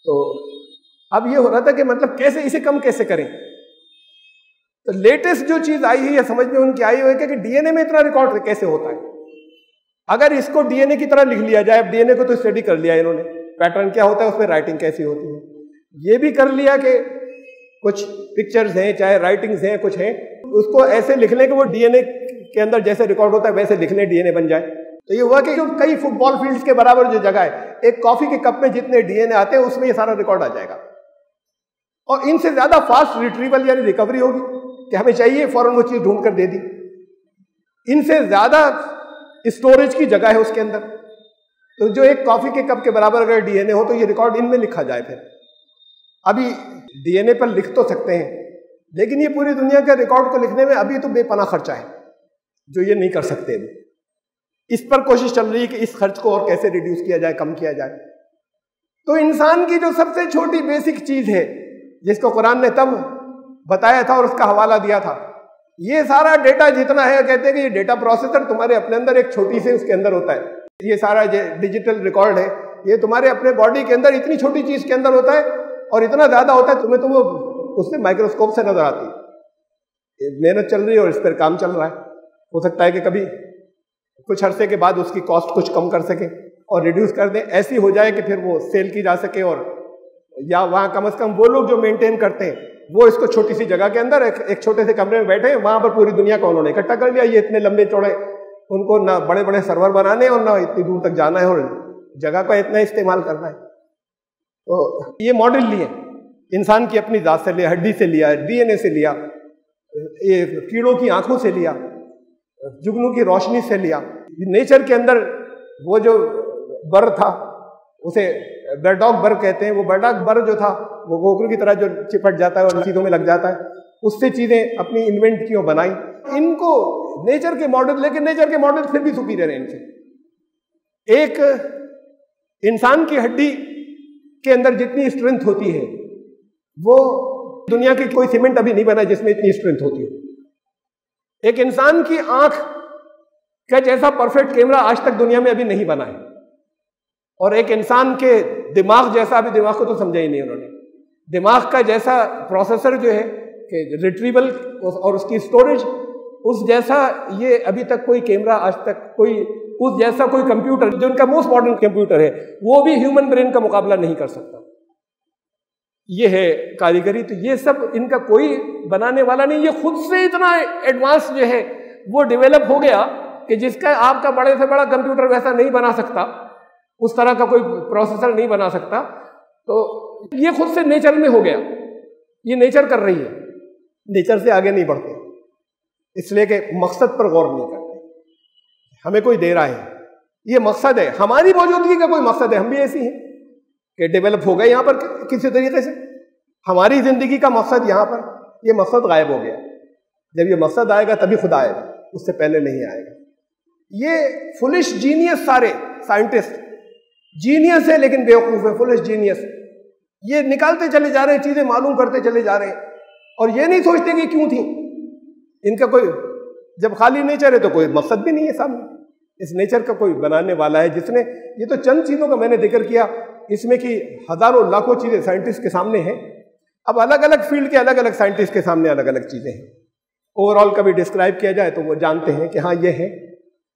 تو اب یہ ہو رہا تھا کہ مطلب کیسے اسے کم کیسے کریں۔ تو لیٹسٹ جو چیز آئی ہے یا سمجھ میں ان کی آئی ہوئی ہے کہ ڈی این اے میں اتنا ریکارڈ کیسے ہوتا ہے۔ اگر اس کو ڈی این اے کی طرح لکھ لیا جائے، اب ڈی این اے کو تو اسٹڈی کر لیا انہوں نے، پیٹرن کیا ہوتا ہے، اس میں رائٹنگ کیسی ہوتی ہے، یہ بھی کر لیا کہ کچھ پکچرز ہیں چاہے رائٹنگز ہیں کچھ ہیں، اس کو ایسے لکھ لیں کہ وہ ڈی این اے کے اندر جیسے ریکارڈ ہوتا ہے ویسے لکھ لیں، ڈی این اے بن جائے۔ تو یہ ہوا کہ کئی فٹ بال فیلڈز کے برابر جو جگہ ہے، ایک کافی کے کپ میں جتنے ڈی این اے آتے ہیں اس میں یہ سارا ریکارڈ آ جائے گا، اور ان سے زیادہ فاسٹ ریٹریول یعنی ریکوری ہوگی کہ ہمیں چاہیے فوراً وہ چیز ڈھونڈ کر دے دی۔ ان سے زیادہ اسٹوریج کی جگہ ہے اس کے اندر، تو جو ایک کافی کے کپ کے برابر اگر ڈی این اے ہو تو یہ ریکارڈ ان میں لکھا جائے۔ پھر ابھی ڈی این اے پر لکھ تو سکتے ہیں، لیکن یہ پوری دنیا کے ریکارڈ کو لکھنے میں ابھی تو بے پناہ خرچہ ہے، جو یہ نہیں کر سکتے ابھی۔ اس پر کوشش چل رہی ہے کہ اس خرچ کو اور کیسے ریڈیوس کیا جائے، کم کیا جائے۔ تو انسان کی جو سب سے چھوٹی بیسک چیز ہے جس کو قرآن نے تب بتایا تھا اور اس کا حوالہ دیا تھا، یہ سارا ڈیٹا جتنا ہے، کہتے ہیں کہ یہ ڈیٹا پروسیسر تمہارے اپنے اندر ایک چھوٹی سے اس کے اندر ہوتا ہے، یہ سارا ڈیجیٹل ریکارڈ ہے، یہ تمہارے اپنے باڈی کے اندر اتنی چھوٹی چیز کے اندر ہوتا ہے اور اتنا زیادہ ہوتا ہے تمہیں تو وہ اس سے مائکروسکوپ سے نظر آتی ہے۔ محنت چل رہی ہے اور اس پر کام چل رہا ہے، ہو سکتا ہے کہ کبھی کچھ عرصے کے بعد اس کی کاسٹ کچھ کم کر سکیں اور ریڈیوس کر دیں، ایسی ہو جائے کہ پھر وہ سیل کی جا سکے، اور یا وہاں کم از کم وہ لوگ جو مینٹین کرتے ہیں وہ اس کو چھوٹی سی جگہ کے اندر ایک چھوٹے سے کمرے میں بیٹھے ہیں، وہاں پر پوری دنیا کو انہوں نے اکٹھا کر لیا۔ یہ اتنے لمبے چوڑے، ان کو نہ بڑے بڑے سرور بنانے اور نہ اتنی دور تک جانا ہے اور جگہ کا اتنا استعمال کرنا ہے۔ تو یہ ماڈل لیے انسان کی اپنی ذات سے لیا، ہڈی سے لیا، ڈی این اے سے لیا، یہ کیڑوں کی آنکھوں سے لیا، جگنو کی روشنی سے لیا، نیچر کے اندر وہ جو بر تھا اسے برڈاگ بر کہتے ہیں، وہ برڈاگ بر جو تھا وہ گوگرو کی طرح جو چپٹ جاتا ہے اور چیزوں میں لگ جاتا ہے، اس سے چیزیں اپنی انوینٹ کی اور بنائی۔ ان کو نیچر کے ماڈل، لیکن نیچر کے ماڈل پھر بھی سپیریئر ہیں ان سے۔ ایک انسان کی ہڈی کے اندر جتنی اسٹرینتھ ہوتی ہے وہ دنیا کی کوئی سیمنٹ ابھی نہیں بنا جس میں اتنی اسٹرینتھ ہوتی ہے۔ ایک انسان کی آنکھ کا جیسا پرفیکٹ کیمرہ آج تک دنیا میں ابھی نہیں بنا ہے، اور ایک انسان کے دماغ جیسا، ابھی دماغ کو تو سمجھا ہی نہیں انہوں نے، دماغ کا جیسا پروسیسر جو ہے کہ ریٹریول اور اس کی اسٹوریج، اس جیسا یہ ابھی تک کوئی کیمرہ آج تک، کوئی اس جیسا کوئی کمپیوٹر جو ان کا موسٹ ماڈرن کمپیوٹر ہے وہ بھی ہیومن برین کا مقابلہ نہیں کر سکتا۔ یہ ہے کاریگری۔ تو یہ سب ان کا کوئی بنانے والا نہیں، یہ خود سے اتنا ایڈوانس جو ہے وہ ڈیولپ ہو گیا کہ جس کا آپ کا بڑے سے بڑا کمپیوٹر ویسا نہیں بنا سکتا، اس طرح کا کوئی پروسیسر نہیں بنا سکتا۔ تو یہ خود سے نیچر میں ہو گیا، یہ نیچر کر رہی ہے، نیچر سے آگے نہیں بڑھتے، اس لیے کہ مقصد پر غور نہیں کرتے۔ ہمیں کوئی دے رہا ہے، یہ مقصد ہے، ہماری موجودگی کا کوئی مقصد ہے، ہم بھی ایسی ہیں کہ ڈیولپ ہو گئے یہاں پر کسی طریقے سے، ہماری زندگی کا مقصد یہاں پر، یہ مقصد غائب ہو گیا۔ جب یہ مقصد آئے گا تبھی خدا آئے گا، اس سے پہلے نہیں آئے گا۔ یہ فلش جینیس، سارے سائنٹسٹ جینیس ہے لیکن بیوقوف ہے، فلش جینیس، یہ نکالتے چلے جا رہے ہیں، چیزیں معلوم کرتے چلے جا رہے ہیں، اور یہ نہیں سوچتے کہ کیوں تھی۔ ان کا کوئی، جب خالی نیچر ہے تو کوئی مقصد بھی نہیں ہے سامنے، اس نیچر کا کوئی بنانے والا ہے جس نے، یہ تو چند چیزوں کا میں نے ذکر کیا، اس میں کہ ہزاروں لاکھوں چیزیں سائنٹسٹ کے سامنے ہیں. اب الگ الگ فیلڈ کے الگ الگ سائنٹسٹ کے سامنے الگ الگ چیزیں ہیں. اوور آل کبھی ڈسکرائب کیا جائے تو وہ جانتے ہیں کہ ہاں یہ ہے.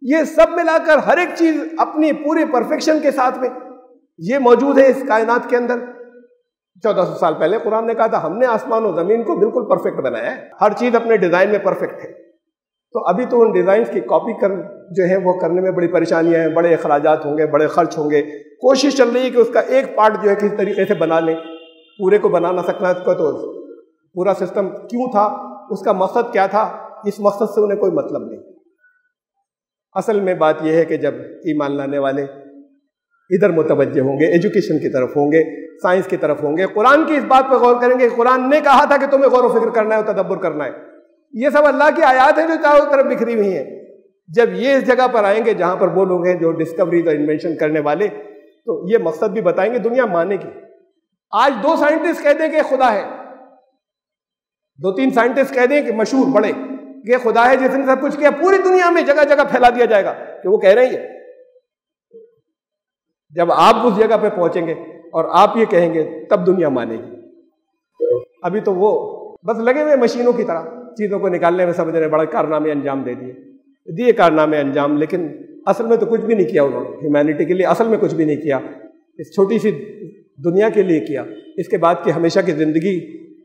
یہ سب ملا کر ہر ایک چیز اپنی پورے پرفیکشن کے ساتھ میں یہ موجود ہے اس کائنات کے اندر. 1400 سال پہلے قرآن نے کہا تھا ہم نے آسمان و زمین کو بالکل پرفیکٹ بنایا ہے، ہر چیز اپنے ڈیزائن میں پرفیکٹ ہے. تو ابھی تو ان ڈیزائنز کی کاپی جو ہے وہ کرنے میں بڑی پریشانیاں ہیں، بڑے اخراجات ہوں گے، بڑے خرچ ہوں گے. کوشش چل رہی ہے کہ اس کا ایک پارٹ جو ہے کسی طریقے سے بنا لیں. پورے کو بنا نہ سکنا کا تو پورا سسٹم کیوں تھا، اس کا مقصد کیا تھا، اس مقصد سے انہیں کوئی مطلب نہیں. اصل میں بات یہ ہے کہ جب ایمان لانے والے ادھر متوجہ ہوں گے، ایجوکیشن کی طرف ہوں گے، سائنس کی طرف ہوں گے، قرآن کی اس بات پہ غور کریں گے کہ قرآن نے کہا تھا کہ تمہیں غور و فکر کرنا ہے اور تدبر کرنا ہے. یہ سب اللہ کی آیات ہیں جو چاروں طرف بکھری ہوئی ہیں. جب یہ اس جگہ پر آئیں گے جہاں پر وہ لوگ ہیں جو ڈسکوریز اور انوینشن کرنے والے، تو یہ مقصد بھی بتائیں گے، دنیا مانے گی. آج 2 سائنٹسٹ کہہ دیں کہ خدا ہے، 2-3 سائنٹسٹ کہہ دیں کہ مشہور بڑے کہ خدا ہے جس نے سب کچھ کیا، پوری دنیا میں جگہ جگہ پھیلا دیا جائے گا کہ وہ کہہ رہے ہیں. جب آپ اس جگہ پہ پہنچیں گے اور آپ یہ کہیں گے تب دنیا مانے گی. ابھی تو وہ بس لگے ہوئے مشینوں کی طرح چیزوں کو نکالنے میں، سمجھ رہے بڑے کارنامے انجام دیے کارنامے انجام، لیکن اصل میں تو کچھ بھی نہیں کیا انہوں نے ہیومینٹی کے لیے. اصل میں کچھ بھی نہیں کیا، اس چھوٹی سی دنیا کے لیے کیا. اس کے بعد کی ہمیشہ کی زندگی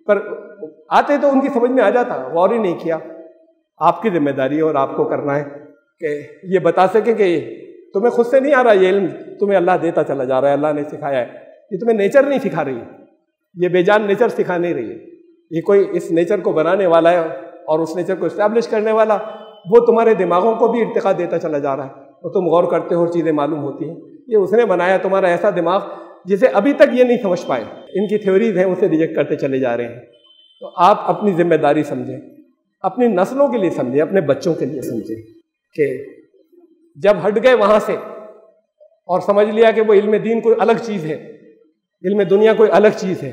پر آتے تو ان کی سمجھ میں آ جاتا، غور ہی نہیں کیا. آپ کی ذمہ داری ہے اور آپ کو کرنا ہے کہ یہ بتا سکیں کہ تمہیں خود سے نہیں آ رہا یہ علم، تمہیں اللہ دیتا چلا جا رہا ہے، اللہ نے سکھایا ہے. یہ تمہیں نیچر نہیں سکھا رہی ہے، یہ بے جان نیچر سکھا نہیں رہی ہے. یہ کوئی اس نیچر کو بنانے والا ہے اور اس نیچر کو اسٹیبلش کرنے والا، وہ تمہارے دماغوں کو بھی ارتقا دیتا چلا جا رہا ہے اور تم غور کرتے ہو اور چیزیں معلوم ہوتی ہیں. یہ اس نے بنایا تمہارا ایسا دماغ جسے ابھی تک یہ نہیں سمجھ پائے، ان کی تھیوریز ہیں اسے ریجیکٹ کرتے چلے جا رہے ہیں. تو آپ اپنی ذمہ داری سمجھیں، اپنی نسلوں کے لیے سمجھیں، اپنے بچوں کے لیے سمجھیں کہ جب ہٹ گئے وہاں سے اور سمجھ لیا کہ وہ علم دین کوئی الگ چیز ہے، علم دنیا کوئی الگ چیز ہے،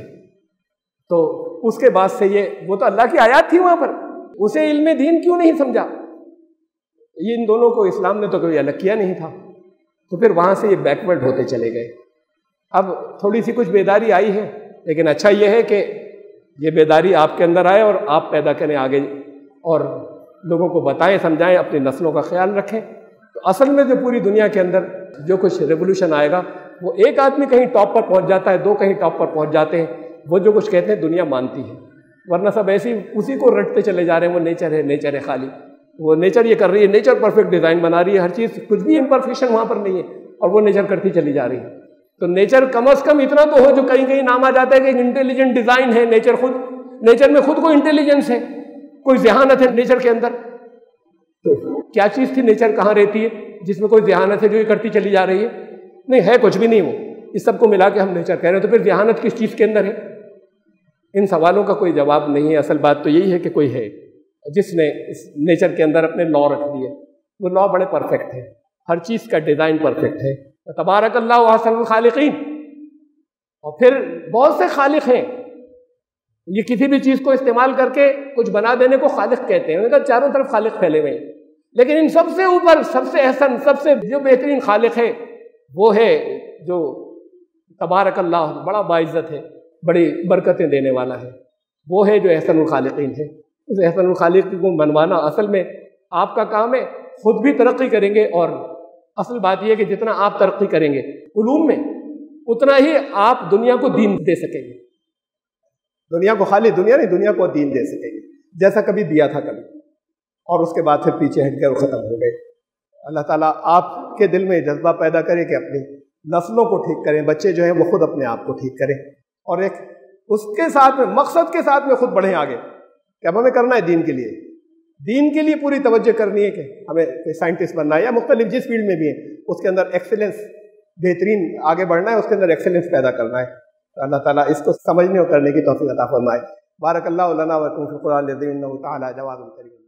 تو اس کے بعد سے وہ تو اللہ کی آیات تھی وہاں پر، اسے علم دین کیوں نہیں سمجھا؟ یہ ان دونوں کو اسلام نے تو کوئی الگ کیا نہیں تھا. تو پھر وہاں سے یہ بیکورڈ ہوتے چلے گئے. اب تھوڑی سی کچھ بیداری آئی ہے، لیکن اچھا یہ ہے کہ یہ بیداری آپ کے اندر آئے اور آپ پیدا کریں آگے، اور لوگوں کو بتائیں، سمجھائیں، اپنی نسلوں کا خیال رکھیں. تو اصل میں جو پوری دنیا کے اندر جو کچھ ریولوشن آئے گا، وہ ایک آدمی کہیں ٹاپ پر پہنچ جاتا ہے، 2 کہیں ٹاپ پر پہنچ جاتے ہیں، وہ جو کچھ کہتے ہیں دنیا مانتی ہے. ورنہ سب ایسی اسی کو رٹتے چلے جا رہے ہیں، وہ نیچر ہے خالی، وہ نیچر یہ کر رہی ہے، نیچر پرفیکٹ ڈیزائن بنا رہی ہے، ہر چیز کچھ بھی امپرفیکشن وہاں پر نہیں ہے، اور وہ نیچر کرتی چلی جا رہی ہے. تو نیچر کم از کم اتنا تو ہو جو کہیں کہیں نام آ جاتا ہے کہ ایک انٹیلیجنٹ ڈیزائن ہے. نیچر میں خود کو انٹیلیجنس ہے، کوئی ذہانت ہے نیچر کے اندر. تو کیا چیز تھی نیچر، کہاں رہتی ہے جس میں کوئی ذہانت ہے جو یہ کرتی چلی جا رہی ہے؟ نہیں ہے، کچھ بھی نہیں. وہ اس سب کو ملا کے ہم نیچر کہہ رہے ہیں. تو پھر ذہانت کس چیز کے اندر ہے؟ ان سوالوں کا کوئی جواب نہیں ہے. اصل بات تو یہی ہے کہ کوئی ہے جس نے اس نیچر کے اندر اپنے لا رکھ دیے. وہ لا بڑے پرفیکٹ ہے، ہر چیز کا ڈیزائن پرفیکٹ ہے. تبارک اللہ احسن الخالقین. اور پھر بہت سے خالق ہیں، یہ کسی بھی چیز کو استعمال کر کے کچھ بنا دینے کو خالق کہتے ہیں. ان کا چاروں طرف خالق پھیلے ہوئے ہیں، لیکن ان سب سے اوپر، سب سے احسن، سب سے جو بہترین خالق ہے وہ ہے جو تبارک اللہ، بڑا باعزت ہے، بڑی برکتیں دینے والا ہے. وہ ہے جو احسن الخالقین ہے. اس احسن الخالق کو منوانا اصل میں آپ کا کام ہے. خود بھی ترقی کریں گے، اور اصل بات یہ ہے کہ جتنا آپ ترقی کریں گے علوم میں، اتنا ہی آپ دنیا کو دین دے سکیں گے. دنیا کو خالی دنیا نہیں، دنیا کو دین دے سکیں گے جیسا کبھی دیا تھا کبھی، اور اس کے بعد پھر پیچھے ہٹ گئے اور ختم ہو گئے. اللہ تعالیٰ آپ کے دل میں جذبہ پیدا کرے کہ اپنی نسلوں کو ٹھیک کریں. بچے جو ہیں وہ خود اپنے آپ کو ٹھیک کریں، اور ایک اس کے ساتھ میں مقصد کے ساتھ میں خود بڑھیں آگے کہ اب ہمیں کرنا ہے دین کے لیے. دین کے لیے پوری توجہ کرنی ہے کہ ہمیں سائنٹسٹ بننا ہے یا مختلف جس فیلڈ میں بھی ہے اس کے اندر ایکسیلنس، بہترین آگے بڑھنا ہے، اس کے اندر ایکسیلنس پیدا کرنا ہے. اللہ تعالیٰ اس کو سمجھنے اور کرنے کی توفیق عطا فرمائے. بارک اللہ لنا و لکم فی القرآن العظیم انہ تعالی جواد کریم.